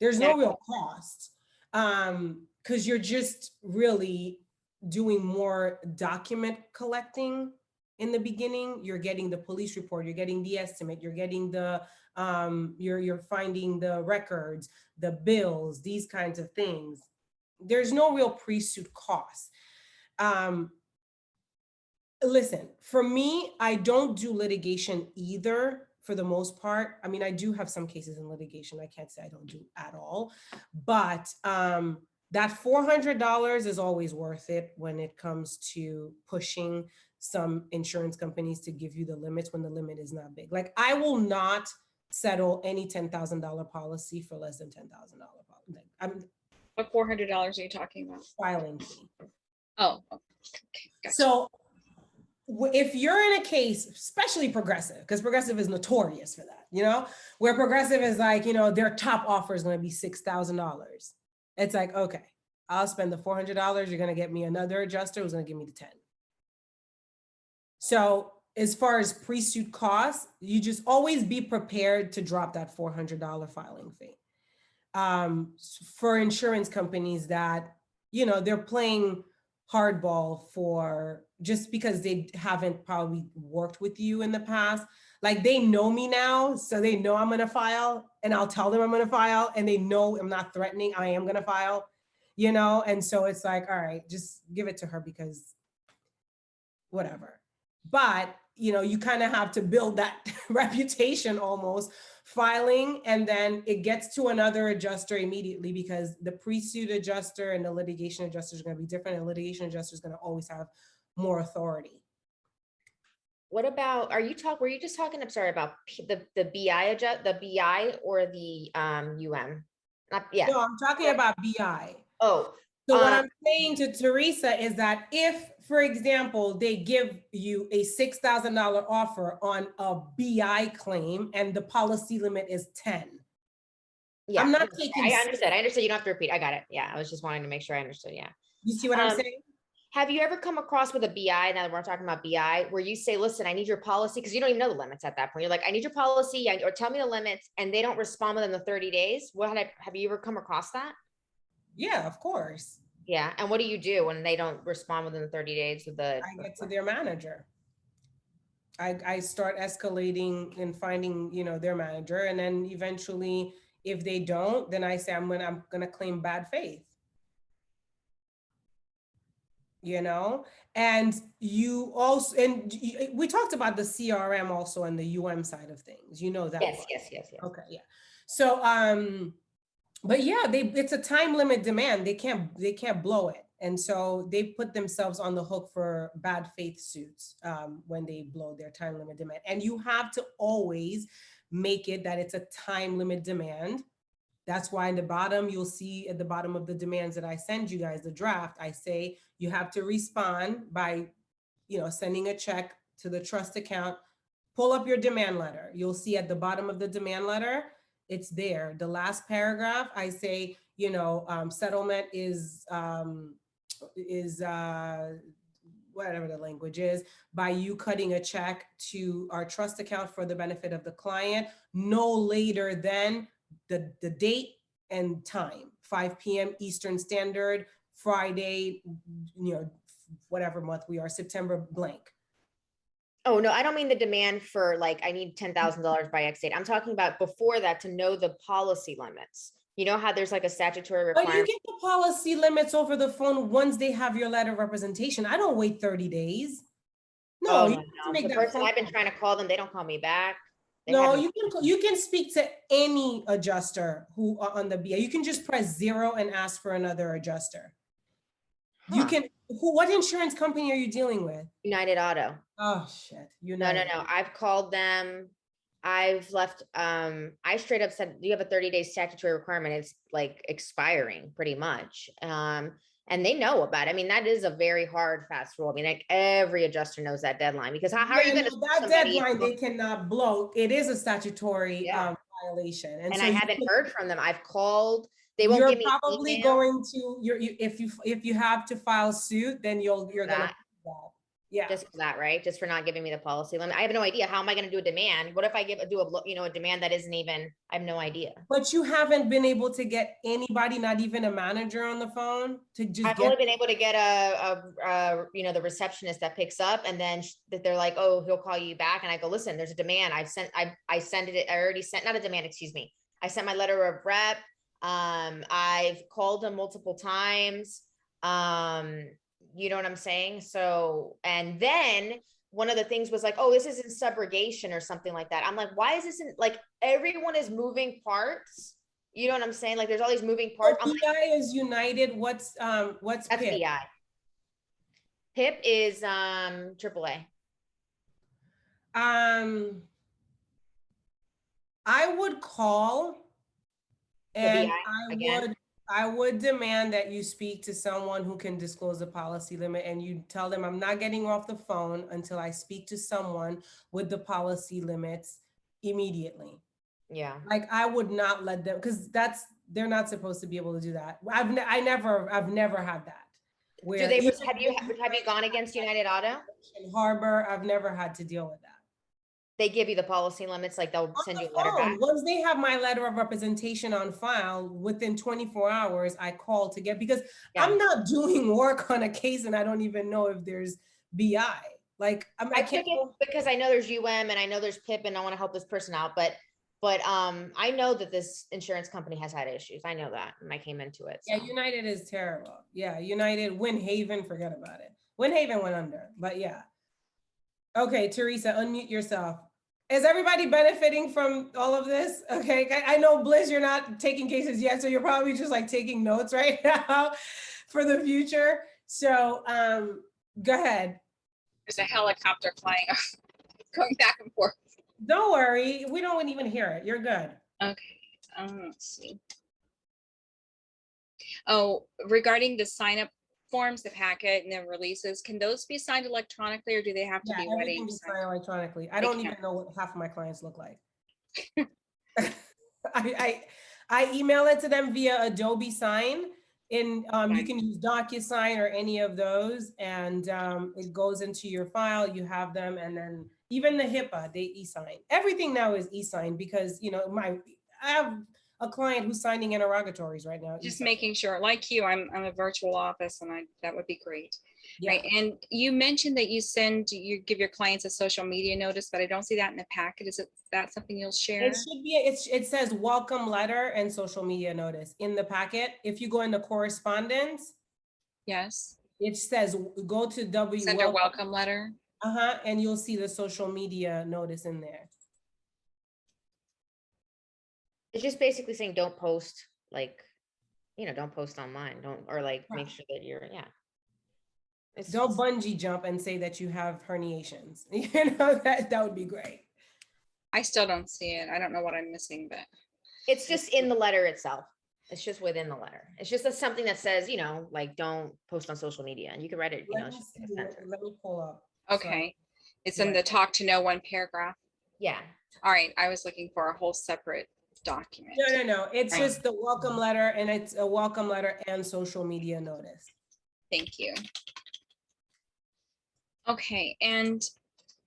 there's no real cost. Because you're just really doing more document collecting in the beginning. You're getting the police report, you're getting the estimate, you're getting the you're finding the records, the bills, these kinds of things. There's no real pre-suit cost. Listen, for me, I don't do litigation either for the most part. I mean, I do have some cases in litigation. I can't say I don't do at all, but that $400 is always worth it when it comes to pushing some insurance companies to give you the limits when the limit is not big. Like, I will not settle any $10,000 policy for less than $10,000 policy. I'm What $400 are you talking about? filing fee. Oh, okay. Gotcha. So if you're in a case, especially Progressive, because Progressive is notorious for that, where Progressive is like, their top offer is going to be $6,000. It's like, okay, I'll spend the $400. You're going to get me another adjuster who's going to give me the 10. So as far as pre-suit costs, you just always be prepared to drop that $400 filing fee. For insurance companies that, they're playing hardball for just because they haven't probably worked with you in the past. Like, they know me now, so they know I'm going to file, and I'll tell them I'm going to file, and they know I'm not threatening. I am going to file, and so it's like, all right, just give it to her because whatever. But, you kind of have to build that reputation almost filing, and then it gets to another adjuster immediately because the pre-suit adjuster and the litigation adjuster is going to be different, and litigation adjuster is going to always have more authority. What about, were you just talking, I'm sorry, about the BI or the UM? No, I'm talking about BI. Oh. So what I'm saying to Teresa is that if, for example, they give you a $6,000 offer on a BI claim and the policy limit is 10. Yeah, I'm not taking. I understood. You don't have to repeat. I got it. Yeah, I was just wanting to make sure I understood. Yeah. You see what I'm saying? Have you ever come across with a BI, now that we're talking about BI, where you say, listen, I need your policy, because you don't even know the limits at that point. You're like, I need your policy, or tell me the limits, and they don't respond within the 30 days. Have you ever come across that? Yeah, of course. Yeah. And what do you do when they don't respond within the 30 days with the? I get to their manager. I start escalating and finding, their manager. And then eventually, if they don't, then I say, I'm gonna claim bad faith. And you also, and we talked about the CRM also on the UM side of things, that. Yes. Okay, yeah. So, but yeah, it's a time limit demand. They can't blow it. And so they put themselves on the hook for bad faith suits when they blow their time limit demand. And you have to always make it that it's a time limit demand. That's why in the bottom, you'll see at the bottom of the demands that I send you guys, the draft, I say you have to respond by, sending a check to the trust account. Pull up your demand letter. You'll see at the bottom of the demand letter, it's there. The last paragraph, I say, settlement is whatever the language is, by you cutting a check to our trust account for the benefit of the client, no later than the date and time, 5 p.m. Eastern Standard, Friday, whatever month we are, September blank. Oh, no, I don't mean the demand for like, I need $10,000 by X date. I'm talking about before that to know the policy limits. You know how there's like a statutory requirement? But you get the policy limits over the phone once they have your letter of representation. I don't wait 30 days. No, no. The person I've been trying to call them, they don't call me back. No, you can speak to any adjuster who are on the BI. You can just press 0 and ask for another adjuster. You can. What insurance company are you dealing with? United Auto. Oh shit. No. I've called them. I've left. I straight up said, "Do you have a 30-day statutory requirement?" It's like expiring pretty much. And they know about it. I mean, that is a very hard, fast rule. I mean, like every adjuster knows that deadline, because how are you going to that deadline they cannot blow? It is a statutory violation. And so I haven't heard from them. I've called. They won't give me probably going to if you have to file suit, then you're gonna. Yeah. Just for that, right? Just for not giving me the policy limit. I have no idea. How am I going to do a demand? What if I do a demand that isn't even, I have no idea. But you haven't been able to get anybody, not even a manager on the phone to just I've get. only been able to get the receptionist that picks up, and then that they're like, oh, he'll call you back. And I go, listen, there's a demand. I sent it. I already sent, not a demand, excuse me. I sent my letter of rep. I've called him multiple times. You know what I'm saying? So, and then one of the things was like, oh, this is in subrogation or something like that. I'm like, why is this in, like, everyone is moving parts. You know what I'm saying? Like, there's all these moving parts. I'm like, BI is United. What's that's PIP? BI. PIP is AAA. I would call and BI again? I would demand that you speak to someone who can disclose the policy limit, and you tell them I'm not getting off the phone until I speak to someone with the policy limits immediately. Yeah. Like, I would not let them, because they're not supposed to be able to do that. I've never had that. Do they, have you gone against United Auto? in Harbor, I've never had to deal with that. They give you the policy limits, like they'll send you a letter back. Once they have my letter of representation on file, within 24 hours, I call to get, because I'm not doing work on a case and I don't even know if there's BI. Like, I can't. Because I know there's UM and I know there's PIP and I want to help this person out, but I know that this insurance company has had issues. I know that when I came into it. So. Yeah, United is terrible. Yeah, United, Windhaven, forget about it. Windhaven went under, but yeah. Okay, Teresa, unmute yourself. Is everybody benefiting from all of this? Okay, I know, Bliss, you're not taking cases yet, so you're probably just like taking notes right now for the future. So go ahead. There's a helicopter flying going back and forth. Don't worry, we don't even hear it. You're good. Okay, let's see. Oh, regarding the sign up forms, the packet and the releases, can those be signed electronically or do they have to be ready? Everything is signed electronically. I don't even know what half of my clients look like. I email it to them via Adobe Sign. You can use DocuSign or any of those, and it goes into your file. You have them, and then even the HIPAA, they e-sign. Everything now is e-sign because I have a client who's signing interrogatories right now. Just making sure, like you, I'm a virtual office, and that would be great. Yeah. Right. And you mentioned that you give your clients a social media notice, but I don't see that in the packet. Is that something you'll share? It should be. It says welcome letter and social media notice in the packet. If you go into correspondence, yes, it says go to send a welcome letter. And you'll see the social media notice in there. It's just basically saying don't post, like, don't post online. Make sure that you're, Don't bungee jump and say that you have herniations. That would be great. I still don't see it. I don't know what I'm missing, but it's just in the letter itself. It's just within the letter. It's just something that says, like, don't post on social media, and you can write it. Let me pull up. Okay, it's in the talk to no one paragraph. Yeah. All right, I was looking for a whole separate document. No. It's just the welcome letter, and it's a welcome letter and social media notice. Thank you. Okay, and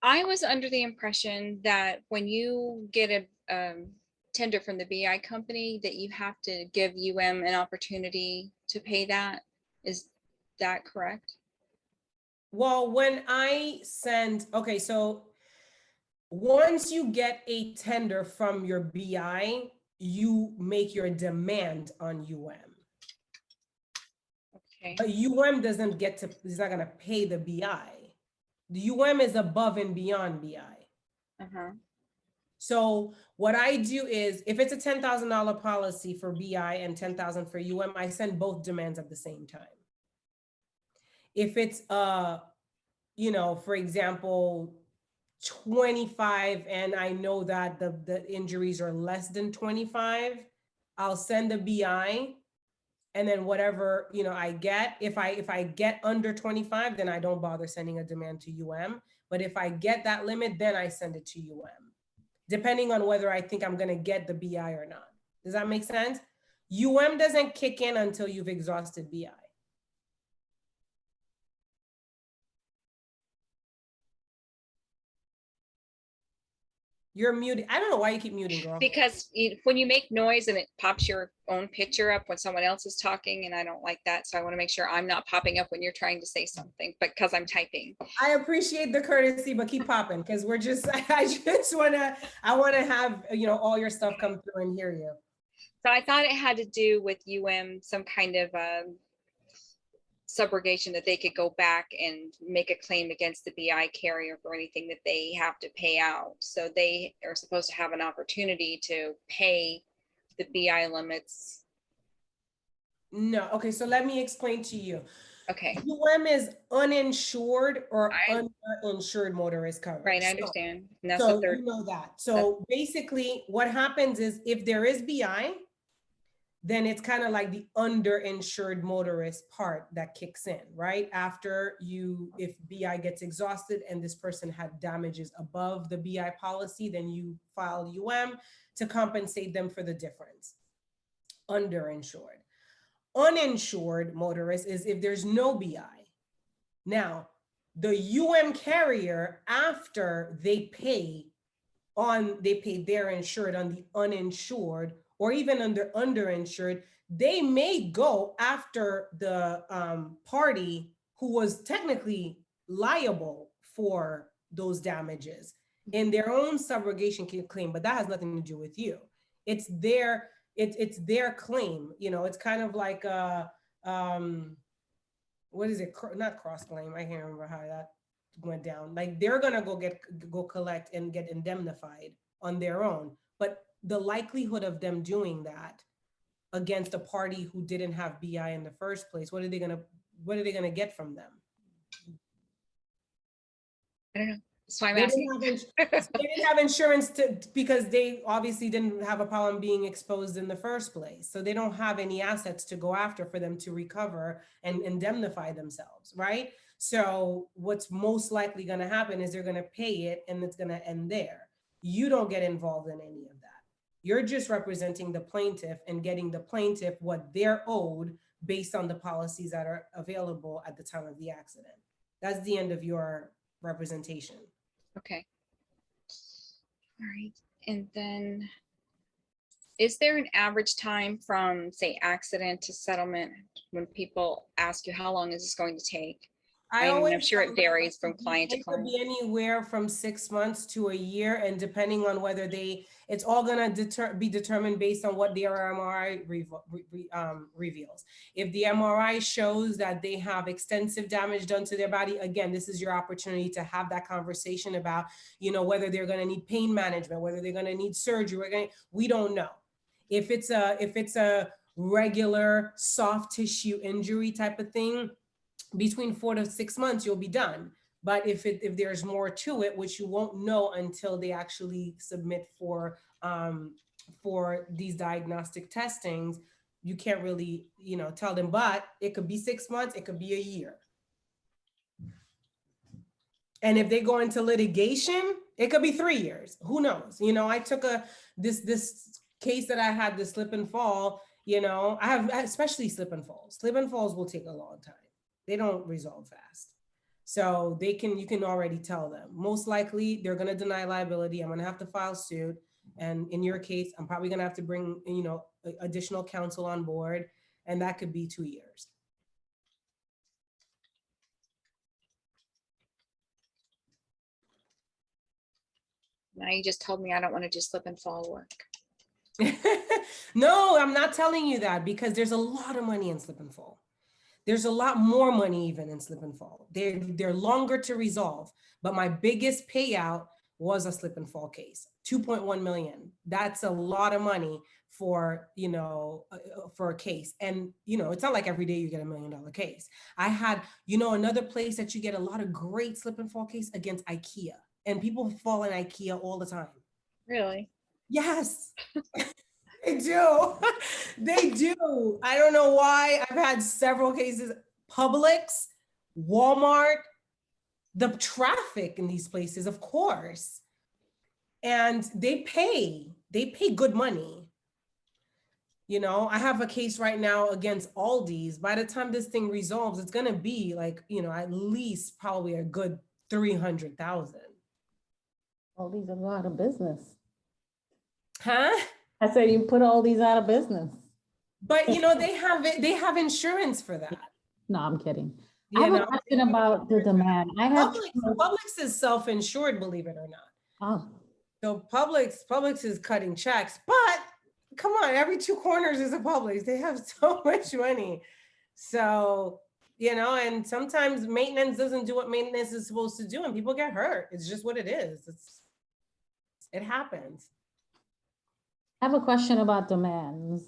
I was under the impression that when you get a tender from the BI company, that you have to give UM an opportunity to pay that. Is that correct? Well, when I send, so once you get a tender from your BI, you make your demand on UM. Okay. But UM is not going to pay the BI. The UM is above and beyond BI. So what I do is, if it's a $10,000 policy for BI and $10,000 for UM, I send both demands at the same time. If it's for example, 25, and I know that the injuries are less than 25, I'll send a BI, and then whatever I get, if I get under 25, then I don't bother sending a demand to UM. But if I get that limit, then I send it to UM, depending on whether I think I'm going to get the BI or not. Does that make sense? UM doesn't kick in until you've exhausted BI. You're muted. I don't know why you keep muting, girl. Because when you make noise and it pops your own picture up when someone else is talking, and I don't like that. So I want to make sure I'm not popping up when you're trying to say something, but because I'm typing. I appreciate the courtesy, but keep popping because we're just, I want to have, all your stuff come through and hear you. So I thought it had to do with some kind of subrogation that they could go back and make a claim against the BI carrier for anything that they have to pay out. So they are supposed to have an opportunity to pay the BI limits. No, okay, so let me explain to you. Okay, is uninsured or underinsured motorist coverage. right, I So- understand. And that's So the third. you know that. So basically what happens is if there is BI, then it's kind of like the underinsured motorist part that kicks in, right? After if BI gets exhausted and this person had damages above the BI policy, then you file to compensate them for the difference. Underinsured. Uninsured motorist is if there's no BI. Now, the carrier, after they pay their insured on the uninsured or even underinsured, they may go after the party who was technically liable for those damages in their own subrogation claim, but that has nothing to do with you. It's their claim. It's kind of like what is it? Not cross claim. I can't remember how that went down. Like they're gonna go collect and get indemnified on their own, but the likelihood of them doing that against a party who didn't have BI in the first place, what are they gonna get from them? I don't know. That's why I'm They asking. didn't have insurance because they obviously didn't have a problem being exposed in the first place. So they don't have any assets to go after for them to recover and indemnify themselves, right? So what's most likely going to happen is they're going to pay it and it's going to end there. You don't get involved in any of that. You're just representing the plaintiff and getting the plaintiff what they're owed based on the policies that are available at the time of the accident. That's the end of your representation. Okay. All right. And then is there an average time from, say, accident to settlement when people ask you how long is this going to take? I'm sure it varies from client to It client. could be anywhere from 6 months to a year, and depending on whether it's all gonna be determined based on what their MRI reveals. If the MRI shows that they have extensive damage done to their body, again, this is your opportunity to have that conversation about, whether they're gonna need pain management, whether they're gonna need surgery. We don't know. If it's a regular soft tissue injury type of thing, between 4 to 6 months, you'll be done. But if there's more to it, which you won't know until they actually submit for these diagnostic testings, you can't really, tell them, but it could be 6 months, it could be a year. And if they go into litigation, it could be 3 years. Who knows? I took this case that I had, the slip and fall, I have, especially slip and falls. Slip and falls will take a long time. They don't resolve fast. So you can already tell them. Most likely they're gonna deny liability. I'm gonna have to file suit. And in your case, I'm probably gonna have to bring, additional counsel on board, and that could be 2 years. Now you just told me I don't want to do slip and fall work. No, I'm not telling you that because there's a lot of money in slip and fall. There's a lot more money even in slip and fall. They're longer to resolve, but my biggest payout was a slip and fall case, 2.1 million. That's a lot of money for, for a case. And, it's not like every day you get $1 million case. I had, another place that you get a lot of great slip and fall case against IKEA, and people fall in IKEA all the time. Really? Yes. They do. They do. I don't know why. I've had several cases. Publix, Walmart, the traffic in these places, of course. And they pay good money. I have a case right now against Aldi's. By the time this thing resolves, it's going to be like, at least probably a good 300,000. All these will go out of business. Huh? I said you put all these out of business. But you know, they have insurance for that. No, I'm kidding. I You have know, a question about the demand. I have. Publix is self-insured, believe it or not. Oh, So Publix is cutting checks, but come on, every two corners is a Publix. They have so much money. So, you know, and sometimes maintenance doesn't do what maintenance is supposed to do and people get hurt. It's just what it is. It happens. I have a question about demands.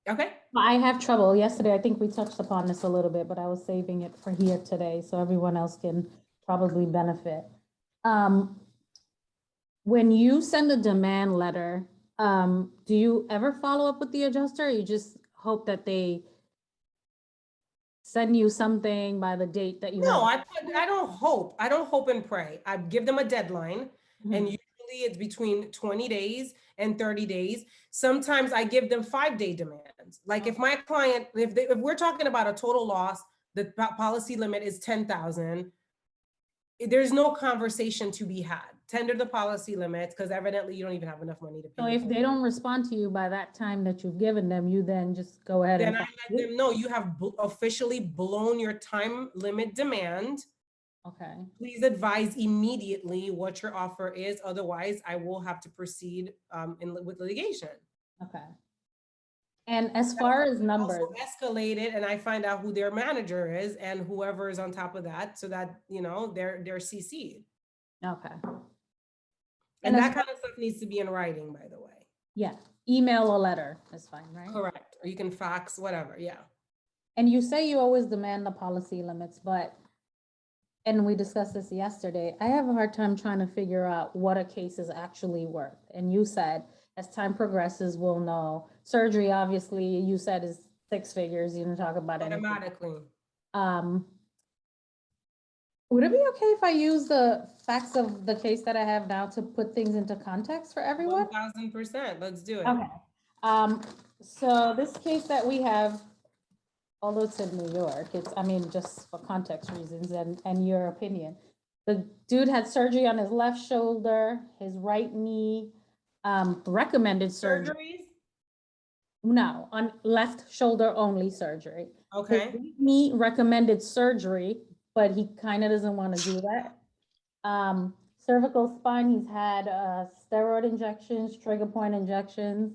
Okay. I have trouble. Yesterday, I think we touched upon this a little bit, but I was saving it for here today, so everyone else can probably benefit. When you send a demand letter, do you ever follow up with the adjuster? Or you just hope that they send you something by the date that you No, have? I don't hope. I don't hope and pray. I give them a deadline, and Mhm. usually it's between 20 days and 30 days. Sometimes I give them 5-day demands. Like if my client, if we're talking about a total loss, the policy limit is 10,000. There's no conversation to be had. Tender the policy limits because evidently you don't even have enough money to pay. So if they don't respond to you by that time that you've given them, you then just go ahead Then and. I let them know you have officially blown your time limit demand. Okay, Please advise immediately what your offer is. Otherwise, I will have to proceed with litigation. okay. And as far as numbers, Also escalate it, and I find out who their manager is and whoever is on top of that, so that you know they're CC'd. okay, And as that kind of stuff needs to be in writing, by the way. yeah, email or letter is fine, right? Correct. Or you can fax, whatever. Yeah. And you say you always demand the policy limits, but, and we discussed this yesterday, I have a hard time trying to figure out what a case is actually worth. And you said, as time progresses, we'll know. Surgery, obviously, you said is 6 figures, you didn't talk about anything. Automatically. Would it be okay if I use the facts of the case that I have now to put things into context for everyone? 1000%. Let's do it. Okay. So this case that we have, although it's in New York, it's, I mean, just for context reasons and your opinion. The dude had surgery on his left shoulder, his right knee, recommended surgery. Surgeries? No, on left shoulder only surgery. His Okay. right knee recommended surgery, but he kind of doesn't want to do that. Cervical spine, he's had steroid injections, trigger point injections,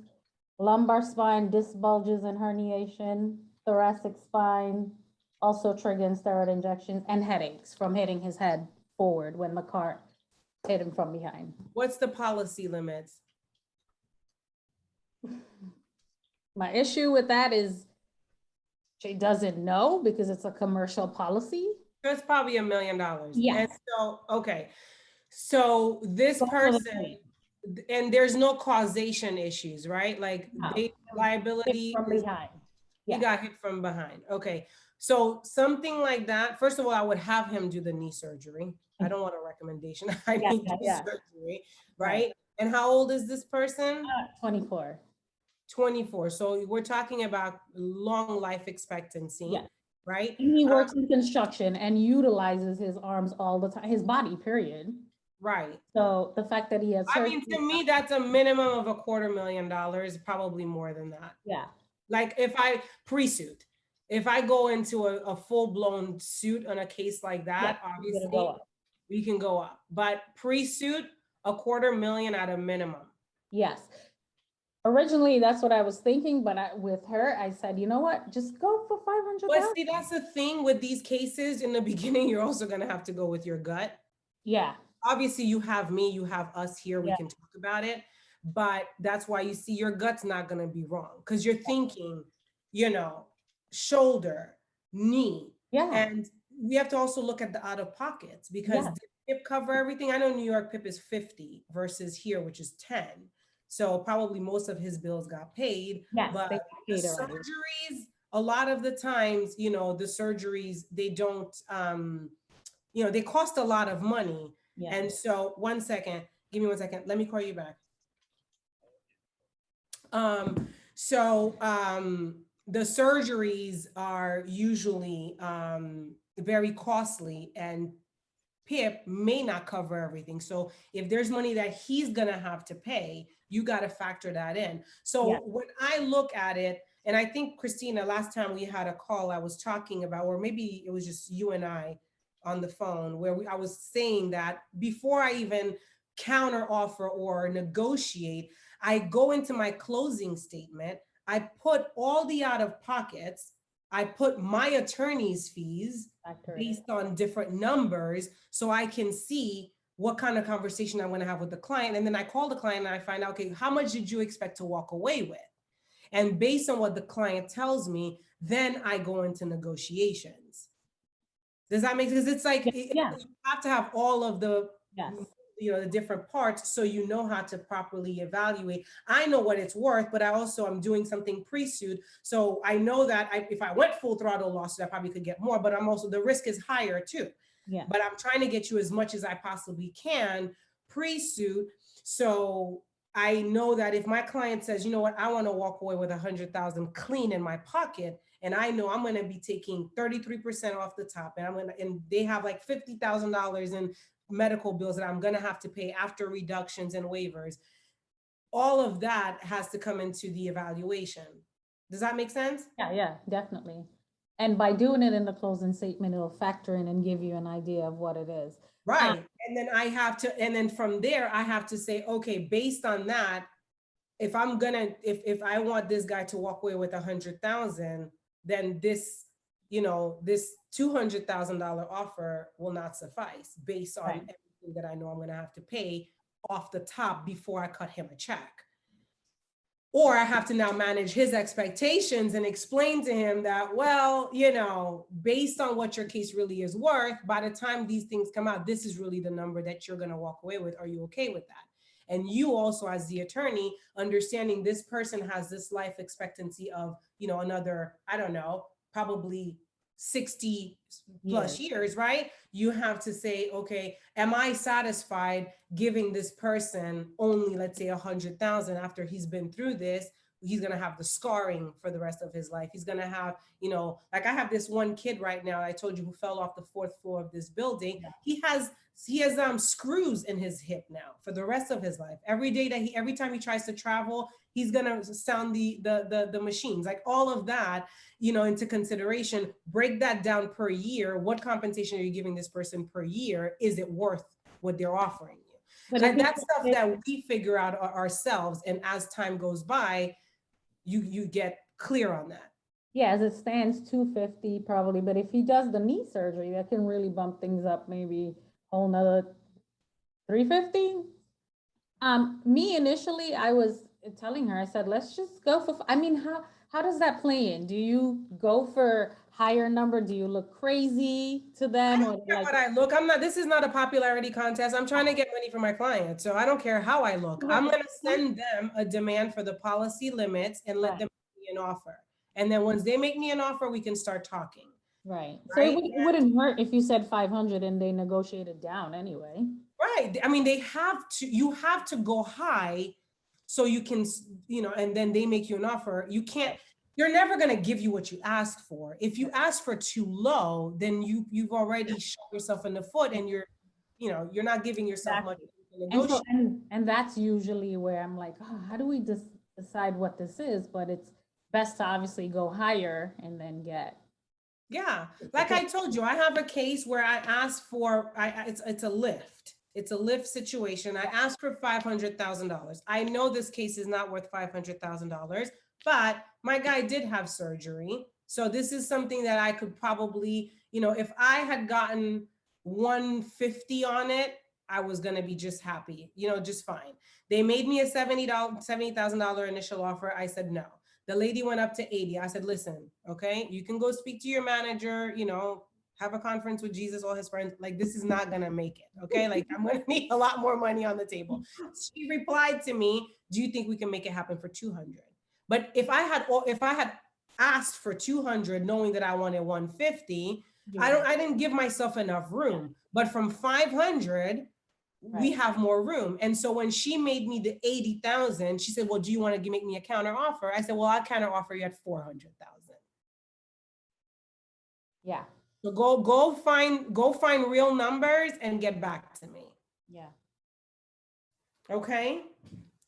lumbar spine, disc bulges and herniation, thoracic spine, also trigger and steroid injections, and headaches from hitting his head forward when the car hit him from behind. What's the policy limits? My issue with that is she doesn't know because it's a commercial policy. That's probably $1 million. Yes. And so, okay. So this Go for the person, claim. and there's no causation issues, right? Like No. they liability, From behind. he Yeah. got hit from behind. Okay. So something like that, first of all, I would have him do the knee surgery. I don't want a recommendation. I Yeah, need yeah, the yeah. surgery, right? And how old is this person? 24. 24. So we're talking about long life expectancy, Yeah. right? And he works in construction and utilizes his arms all the time, his body, period. Right. So the fact that he has I surgery. mean, to me, that's a minimum of $250,000, probably more than that. Yeah, Like if I pre-suit, if I go into a full-blown suit on a case like that, Yeah, you're obviously gonna go up. we can go up. But pre-suit, $250,000 at a minimum. yes. Originally, that's what I was thinking, but with her, I said, you know what, just go for But 500,000. see, that's the thing with these cases. In the beginning, you're also gonna have to go with your gut. Yeah, Obviously, you have me, you have us here, we Yeah. can talk about it. But that's why you see your gut's not gonna be wrong, because you're thinking, you know, shoulder, knee. yeah, And we have to also look at the out of pockets, because Yeah. did PIP cover everything? I know New York PIP is 50 versus here, which is 10. So probably most of his bills got paid. yes. But they the paid already. surgeries, a lot of the times, you know, the surgeries, they don't, you know, they cost a lot of money. Yeah. And so, one second, give me 1 second. Let me call you back. The surgeries are usually very costly, and PIP may not cover everything. So if there's money that he's gonna have to pay, you gotta factor that in. So Yeah. when I look at it, and I think Christina, last time we had a call, I was talking about, or maybe it was just you and I on the phone, where I was saying that before I even counter offer or negotiate, I go into my closing statement, I put all the out of pockets, I put my attorney's fees Factor it in. based on different numbers, so I can see what kind of conversation I want to have with the client. And then I call the client and I find out, okay, how much did you expect to walk away with? And based on what the client tells me, then I go into negotiations. Does that make sense? It's like, Yeah. you have to have all of the, Yes. the different parts, so you know how to properly evaluate. I know what it's worth, but I also am doing something pre-suit. So I know that if I went full throttle lawsuit, I probably could get more, but I'm also, the risk is higher too. Yeah. But I'm trying to get you as much as I possibly can pre-suit. So I know that if my client says, you know what, I want to walk away with 100,000 clean in my pocket, and I know I'm going to be taking 33% off the top, and they have like $50,000 in medical bills that I'm going to have to pay after reductions and waivers. All of that has to come into the evaluation. Does that make sense? Yeah, definitely. And by doing it in the closing statement, it'll factor in and give you an idea of what it is. Right. And then I have to, and then from there, I have to say, okay, based on that, if I'm gonna, if I want this guy to walk away with 100,000, then this, this $200,000 offer will not suffice based on Right. everything that I know I'm gonna have to pay off the top before I cut him a check. Or I have to now manage his expectations and explain to him that, well, based on what your case really is worth, by the time these things come out, this is really the number that you're going to walk away with. Are you okay with that? And you also, as the attorney, understanding this person has this life expectancy of, another, I don't know, probably 60 plus years, right? You have to say, okay, am I satisfied giving this person only, let's say, 100,000 after he's been through this? He's going to have the scarring for the rest of his life. He's going to have, like I have this one kid right now, I told you, who fell off the 4th floor of this building. He has screws in his hip now for the rest of his life. Every time he tries to travel, he's gonna sound the machines, like all of that, into consideration. Break that down per year. What compensation are you giving this person per year? Is it worth what they're offering you? But And that's stuff that we figure out ourselves. And as time goes by, you get clear on that. Yeah, as it stands, 250 probably, but if he does the knee surgery, that can really bump things up, maybe whole nother 350. Me initially, I was telling her, I said, let's just go for, how does that play in? Do you go for higher number? Do you look crazy to them? I don't care what I look. This is not a popularity contest. I'm trying to get money for my clients. So I don't care how I look. I'm going to send them a demand for the policy limits and let them make me an offer. And then once they make me an offer, we can start talking. Right. So it wouldn't hurt if you said 500 and they negotiated down anyway. Right. I mean, you have to go high so you can, and then they make you an offer. You're never going to give you what you ask for. If you ask for too low, then you've already shot yourself in the foot, and you're not giving yourself much to negotiate. And that's usually where I'm like, oh, how do we decide what this is? But it's best to obviously go higher and then get. Yeah, like I told you, I have a case where I asked for, it's a lift. It's a lift situation. I asked for $500,000. I know this case is not worth $500,000, but my guy did have surgery. So this is something that I could probably, if I had gotten 150 on it, I was going to be just happy, just fine. They made me a $70,000 initial offer. I said no. The lady went up to 80. I said, listen, okay, you can go speak to your manager, have a conference with Jesus, all his friends. Like, this is not going to make it. Okay. Like, I'm going to need a lot more money on the table. She replied to me, do you think we can make it happen for 200? But if I had asked for 200, knowing that I wanted 150, I didn't give myself enough room. But from 500, we have more room. And so when she made me the 80,000, she said, well, do you want to make me a counter offer? I said, well, I'll counter offer you at 400,000. Yeah. So go find real numbers and get back to me. Yeah. Okay?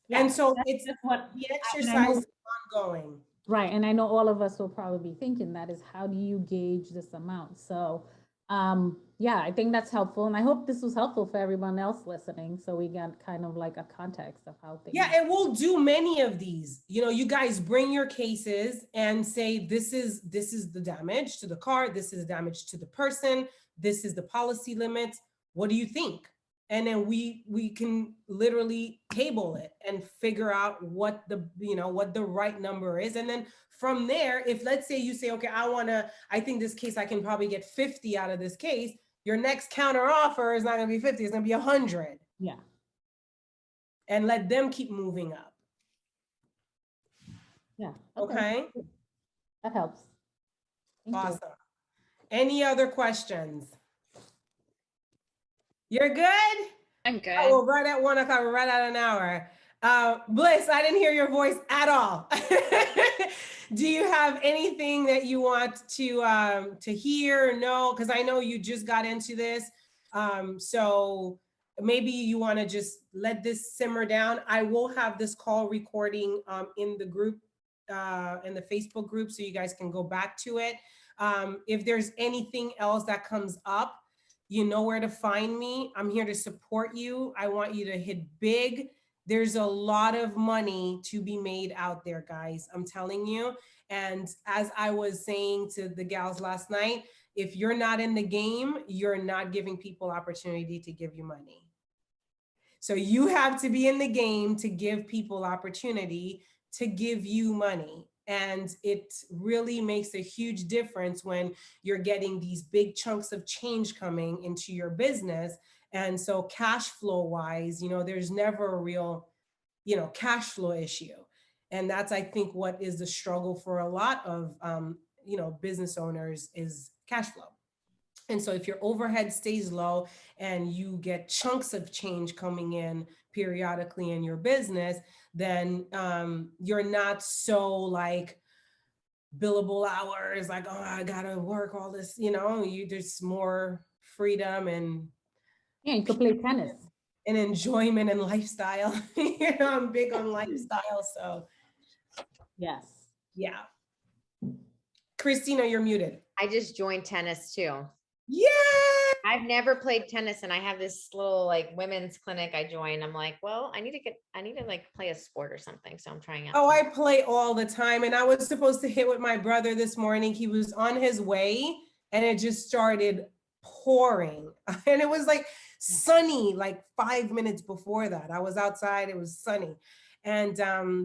Yeah, And so that's what, the and I exercise know- is ongoing. right, and I know all of us will probably be thinking that is, how do you gauge this amount? So, yeah, I think that's helpful, and I hope this was helpful for everyone else listening, so we got kind of like a context of how things. Yeah, and we'll do many of these. You know, you guys bring your cases and say, this is the damage to the car, this is the damage to the person, this is the policy limit. What do you think? And then we can literally table it and figure out what the right number is. And then from there, if let's say you say, okay, I think this case, I can probably get 50 out of this case, your next counter offer is not gonna be 50, it's gonna be 100. Yeah, And let them keep moving up. yeah. Okay, That helps. Thank you. awesome. Any other questions? You're good? I'm good. Oh, we're right at 1 o'clock, we're right at an hour. Bliss, I didn't hear your voice at all. Do you have anything that you want to hear or know? Because I know you just got into this. So maybe you want to just let this simmer down. I will have this call recording in the group, in the Facebook group, so you guys can go back to it. If there's anything else that comes up, you know where to find me. I'm here to support you. I want you to hit big. There's a lot of money to be made out there, guys. I'm telling you. And as I was saying to the gals last night, if you're not in the game, you're not giving people opportunity to give you money. So you have to be in the game to give people opportunity to give you money. And it really makes a huge difference when you're getting these big chunks of change coming into your business. And so cash flow wise, there's never a real, cash flow issue. And that's, I think, what is the struggle for a lot of, business owners is cash flow. And so if your overhead stays low and you get chunks of change coming in periodically in your business, then you're not so like billable hours, like, oh, I gotta work all this, there's more freedom and Yeah, you could play tennis. and enjoyment and lifestyle. I'm big on lifestyle, so Yes. yeah. Christina, you're muted. I just joined tennis too. Yeah. I've never played tennis, and I have this little like women's clinic I joined. I'm like, well, I need to like play a sport or something. So I'm trying out. Oh, I play all the time. And I was supposed to hit with my brother this morning. He was on his way and it just started pouring. And it was like sunny, like 5 minutes before that. I was outside, it was sunny. And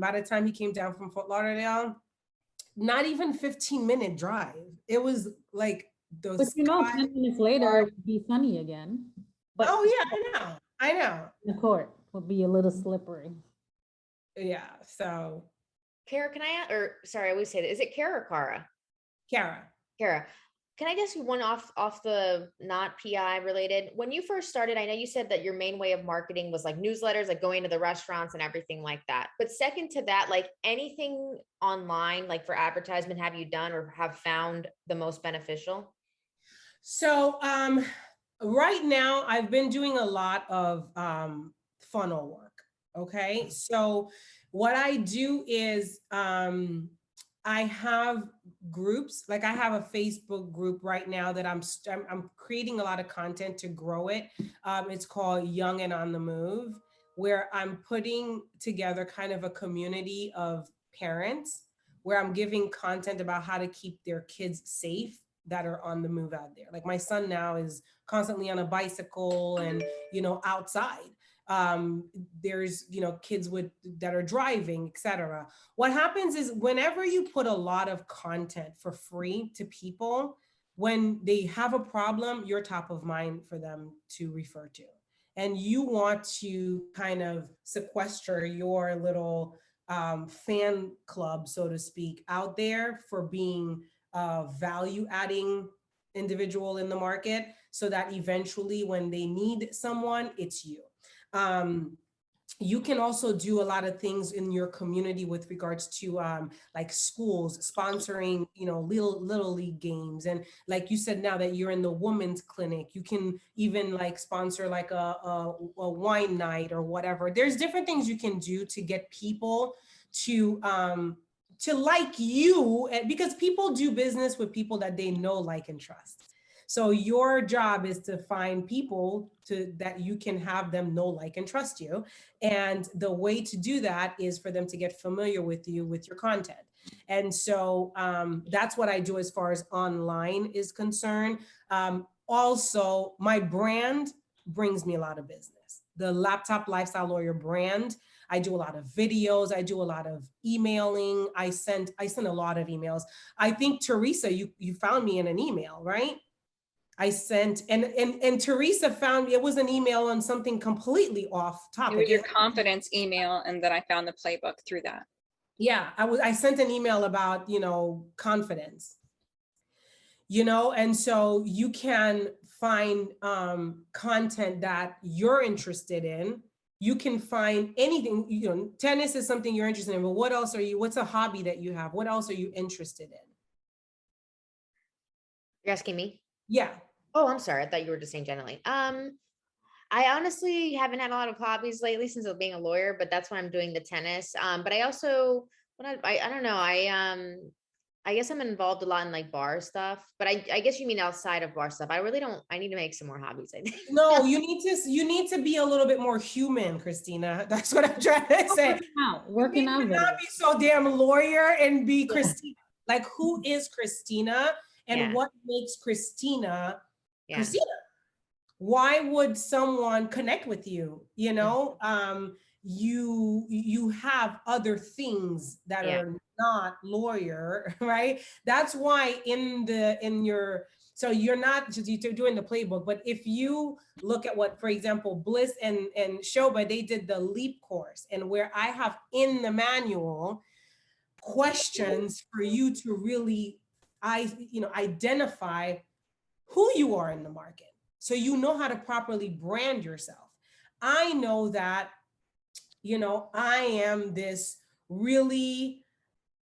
by the time he came down from Fort Lauderdale, not even 15-minute drive. It was like those. But 10 minutes later, it would be sunny again. But oh yeah, I know. the court would be a little slippery. Yeah, so. Kara, sorry, I always say that. Is it Kara or Kara? Kara, can I ask you one off the not PI related? When you first started, I know you said that your main way of marketing was like newsletters, like going to the restaurants and everything like that. But second to that, like anything online, like for advertisement, have you done or have found the most beneficial? So right now I've been doing a lot of funnel work. Okay. So what I do is I have groups, like I have a Facebook group right now that I'm creating a lot of content to grow it. It's called Young and on the Move, where I'm putting together kind of a community of parents where I'm giving content about how to keep their kids safe that are on the move out there. Like my son now is constantly on a bicycle and, outside. There's, kids that are driving, etc. What happens is whenever you put a lot of content for free to people, when they have a problem, you're top of mind for them to refer to. And you want to kind of sequester your little fan club, so to speak, out there for being a value adding individual in the market, so that eventually when they need someone, it's you. you can also do a lot of things in your community with regards to like schools sponsoring, you know, little league games. And like you said, now that you're in the women's clinic, you can even like sponsor like a wine night or whatever. There's different things you can do to get people to like you, because people do business with people that they know, like, and trust. So your job is to find people that you can have them know, like, and trust you. And the way to do that is for them to get familiar with you, with your content. And so that's what I do as far as online is concerned. Also, my brand brings me a lot of business. The Laptop Lifestyle Lawyer brand. I do a lot of videos. I do a lot of emailing. I send a lot of emails. I think, Teresa, you found me in an email, right? I sent, and Teresa found me, it was an email on something completely off topic. It was your confidence email, and then I found the playbook through that. Yeah, I sent an email about, you know, confidence, you know, and so you can find content that you're interested in. You can find anything, you know, tennis is something you're interested in, but what else what's a hobby that you have? What else are you interested in? You're asking me? Yeah. Oh, I'm sorry. I thought you were just saying generally. I honestly haven't had a lot of hobbies lately since being a lawyer, but that's when I'm doing the tennis. But I also, I don't know. I guess I'm involved a lot in like bar stuff, but I guess you mean outside of bar stuff. I really don't, I need to make some more hobbies, I think. No, you need to be a little bit more human, Christina. That's what I'm trying to say. Working out. Not be so damn lawyer and be Christina. Like, who is Christina, and what makes Christina Christina? Why would someone connect with you? You know, you have other things that are not lawyer, right? That's why so you're not just doing the playbook, but if you look at what, for example, Bliss and Shoba, they did the LEAP course, and where I have in the manual questions for you to really, identify who you are in the market. So you know how to properly brand yourself. I know that, you know, I am this really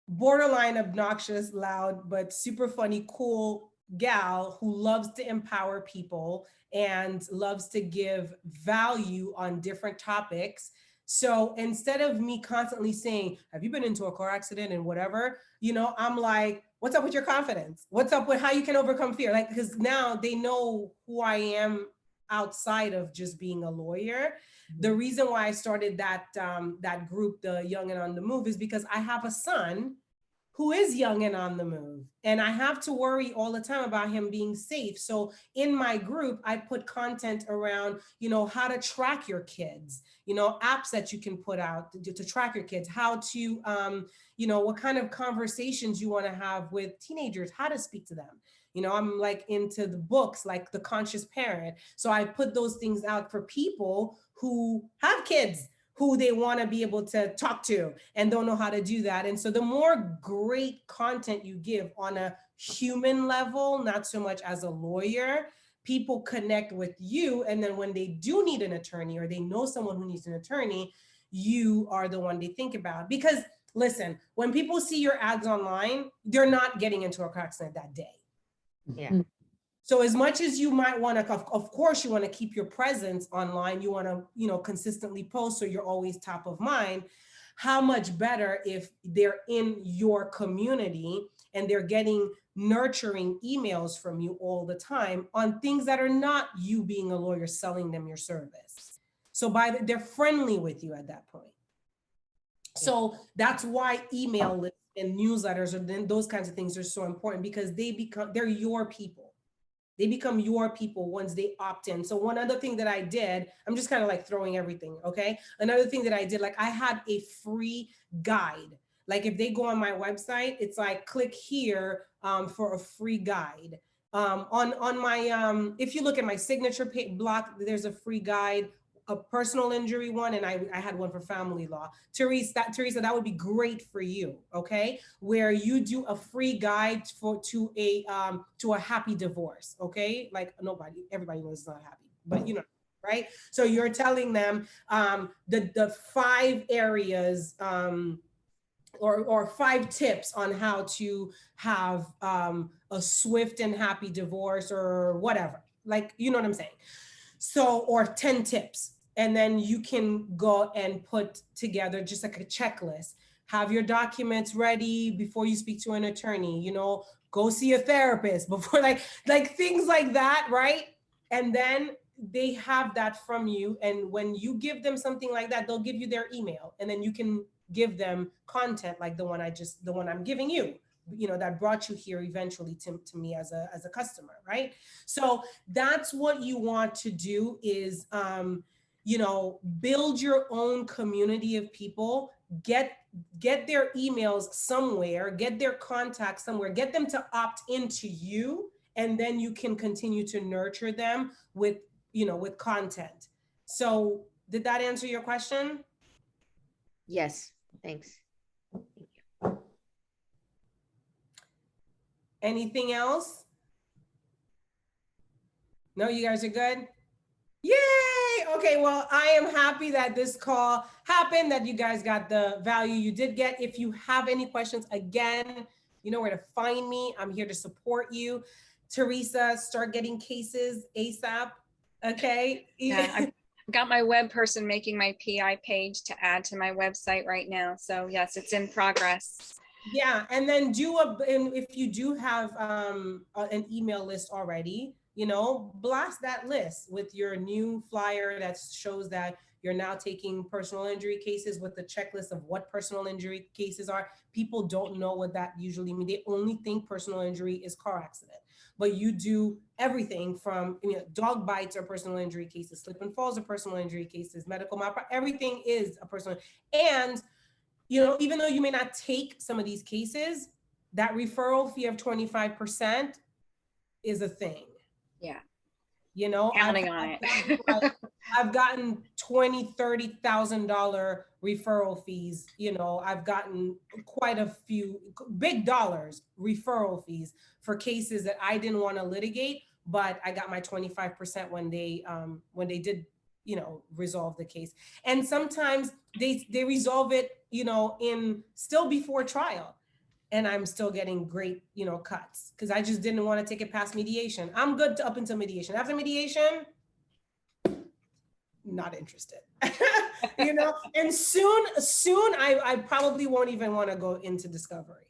borderline obnoxious, loud, but super funny, cool gal who loves to empower people and loves to give value on different topics. So instead of me constantly saying, have you been into a car accident and whatever, you know, I'm like, what's up with your confidence? What's up with how you can overcome fear? Like, because now they know who I am outside of just being a lawyer. The reason why I started that group, the Young and on the Move, is because I have a son who is young and on the move, and I have to worry all the time about him being safe. So in my group, I put content around, you know, how to track your kids, you know, apps that you can put out to track your kids, how to, you know, what kind of conversations you want to have with teenagers, how to speak to them. You know, I'm like into the books, like The Conscious Parent. So I put those things out for people who have kids, who they want to be able to talk to and don't know how to do that. And so the more great content you give on a human level, not so much as a lawyer, people connect with you. And then when they do need an attorney, or they know someone who needs an attorney, you are the one they think about. Because listen, when people see your ads online, they're not getting into a car accident that day. Yeah. So as much as you might want to, of course, you want to keep your presence online, you want to, you know, consistently post so you're always top of mind. How much better if they're in your community and they're getting nurturing emails from you all the time on things that are not you being a lawyer selling them your service. So they're friendly with you at that point. So that's why email lists and newsletters and those kinds of things are so important, because they're your people. They become your people once they opt in. So one other thing that I did, I'm just kind of like throwing everything, okay? Another thing that I did, like I had a free guide. Like if they go on my website, it's like, click here for a free guide. On my, if you look at my signature block, there's a free guide, a personal injury one, and I had one for family law. Teresa, that would be great for you, okay? Where you do a free guide to a happy divorce, okay? Like everybody knows it's not happy, but you know, right? So you're telling them the 5 areas or 5 tips on how to have a swift and happy divorce or whatever. Like, you know what I'm saying? So, or 10 tips. And then you can go and put together just like a checklist. Have your documents ready before you speak to an attorney, you know, go see a therapist before, like things like that, right? And then they have that from you. And when you give them something like that, they'll give you their email, and then you can give them content like the one I'm giving you, you know, that brought you here eventually to me as a customer, right? So that's what you want to do is, you know, build your own community of people, get their emails somewhere, get their contacts somewhere, get them to opt into you, and then you can continue to nurture them with, you know, with content. So did that answer your question? Yes, thanks. Anything else? No, you guys are good? Yay! Okay, well, I am happy that this call happened, that you guys got the value you did get. If you have any questions, again, you know where to find me. I'm here to support you. Teresa, start getting cases ASAP, okay? Yeah, I've got my web person making my PI page to add to my website right now. So yes, it's in progress. Yeah, and then and if you do have an email list already, you know, blast that list with your new flyer that shows that you're now taking personal injury cases with the checklist of what personal injury cases are. People don't know what that usually means. They only think personal injury is car accident, but you do everything from, you know, dog bites are personal injury cases, slip and falls are personal injury cases, medical malpractice, everything is a personal. And you know, even though you may not take some of these cases, that referral fee of 25% is a thing. Yeah. You know, Counting on it. I've gotten $20,000, $30,000 referral fees. You know, I've gotten quite a few big dollars referral fees for cases that I didn't want to litigate, but I got my 25% when they did, you know, resolve the case. And sometimes they resolve it, you know, in still before trial. And I'm still getting great, you know, cuts because I just didn't want to take it past mediation. I'm good up until mediation. After mediation, not interested. You know, and soon I probably won't even want to go into discovery.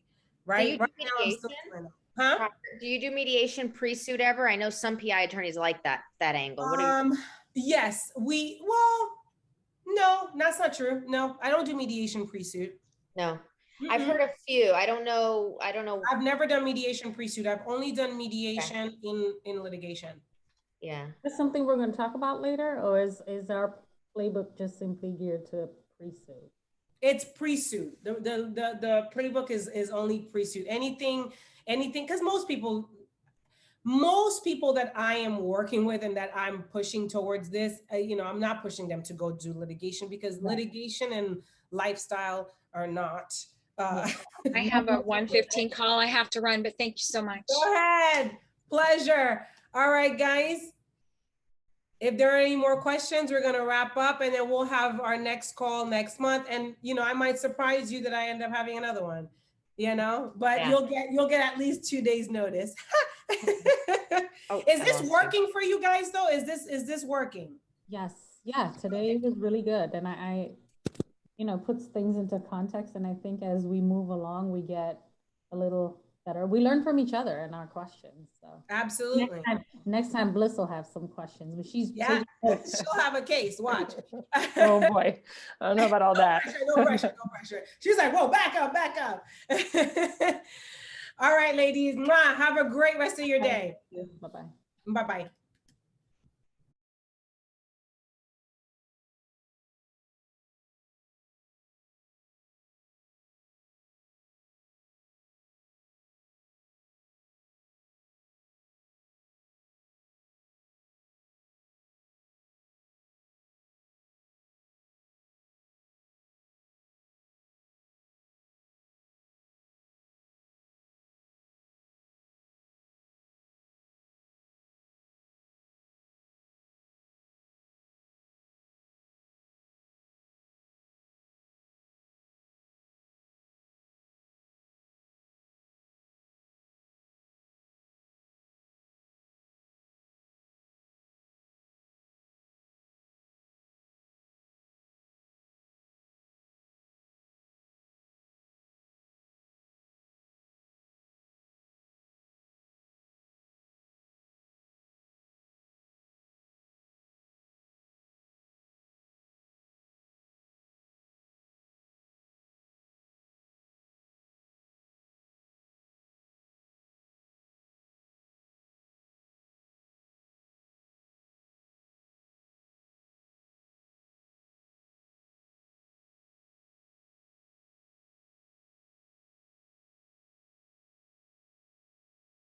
Right? Right now I'm still trying to, huh? Do you do mediation pre-suit ever? I know some PI attorneys like that angle. What do you? Yes, no, that's not true. No, I don't do mediation pre-suit. No. I've heard a few. I don't know. I've never done mediation pre-suit. I've only done mediation in litigation. Yeah. Is this something we're going to talk about later, or is our playbook just simply geared to pre-suit? It's pre-suit. The playbook is only pre-suit. Anything, because most people that I am working with and that I'm pushing towards this, you know, I'm not pushing them to go do litigation because litigation and lifestyle are not. I have a 1:15 call I have to run, but thank you so much. Go ahead. Pleasure. All right, guys. If there are any more questions, we're going to wrap up and then we'll have our next call next month. And, you know, I might surprise you that I end up having another one, you know, but Yeah. you'll get at least 2 days notice. Is this working for you guys though? Is this working? Yes. Yeah. Today was really good. And I you know, puts things into context. And I think as we move along, we get a little better. We learn from each other in our questions. So Absolutely. Next time Bliss will have some questions, but she's she'll have a case. Watch. Oh boy, I don't know about all that. No pressure. She's like, whoa, back up. All right, ladies. Have a great rest of your day. Bye-bye. Bye-bye.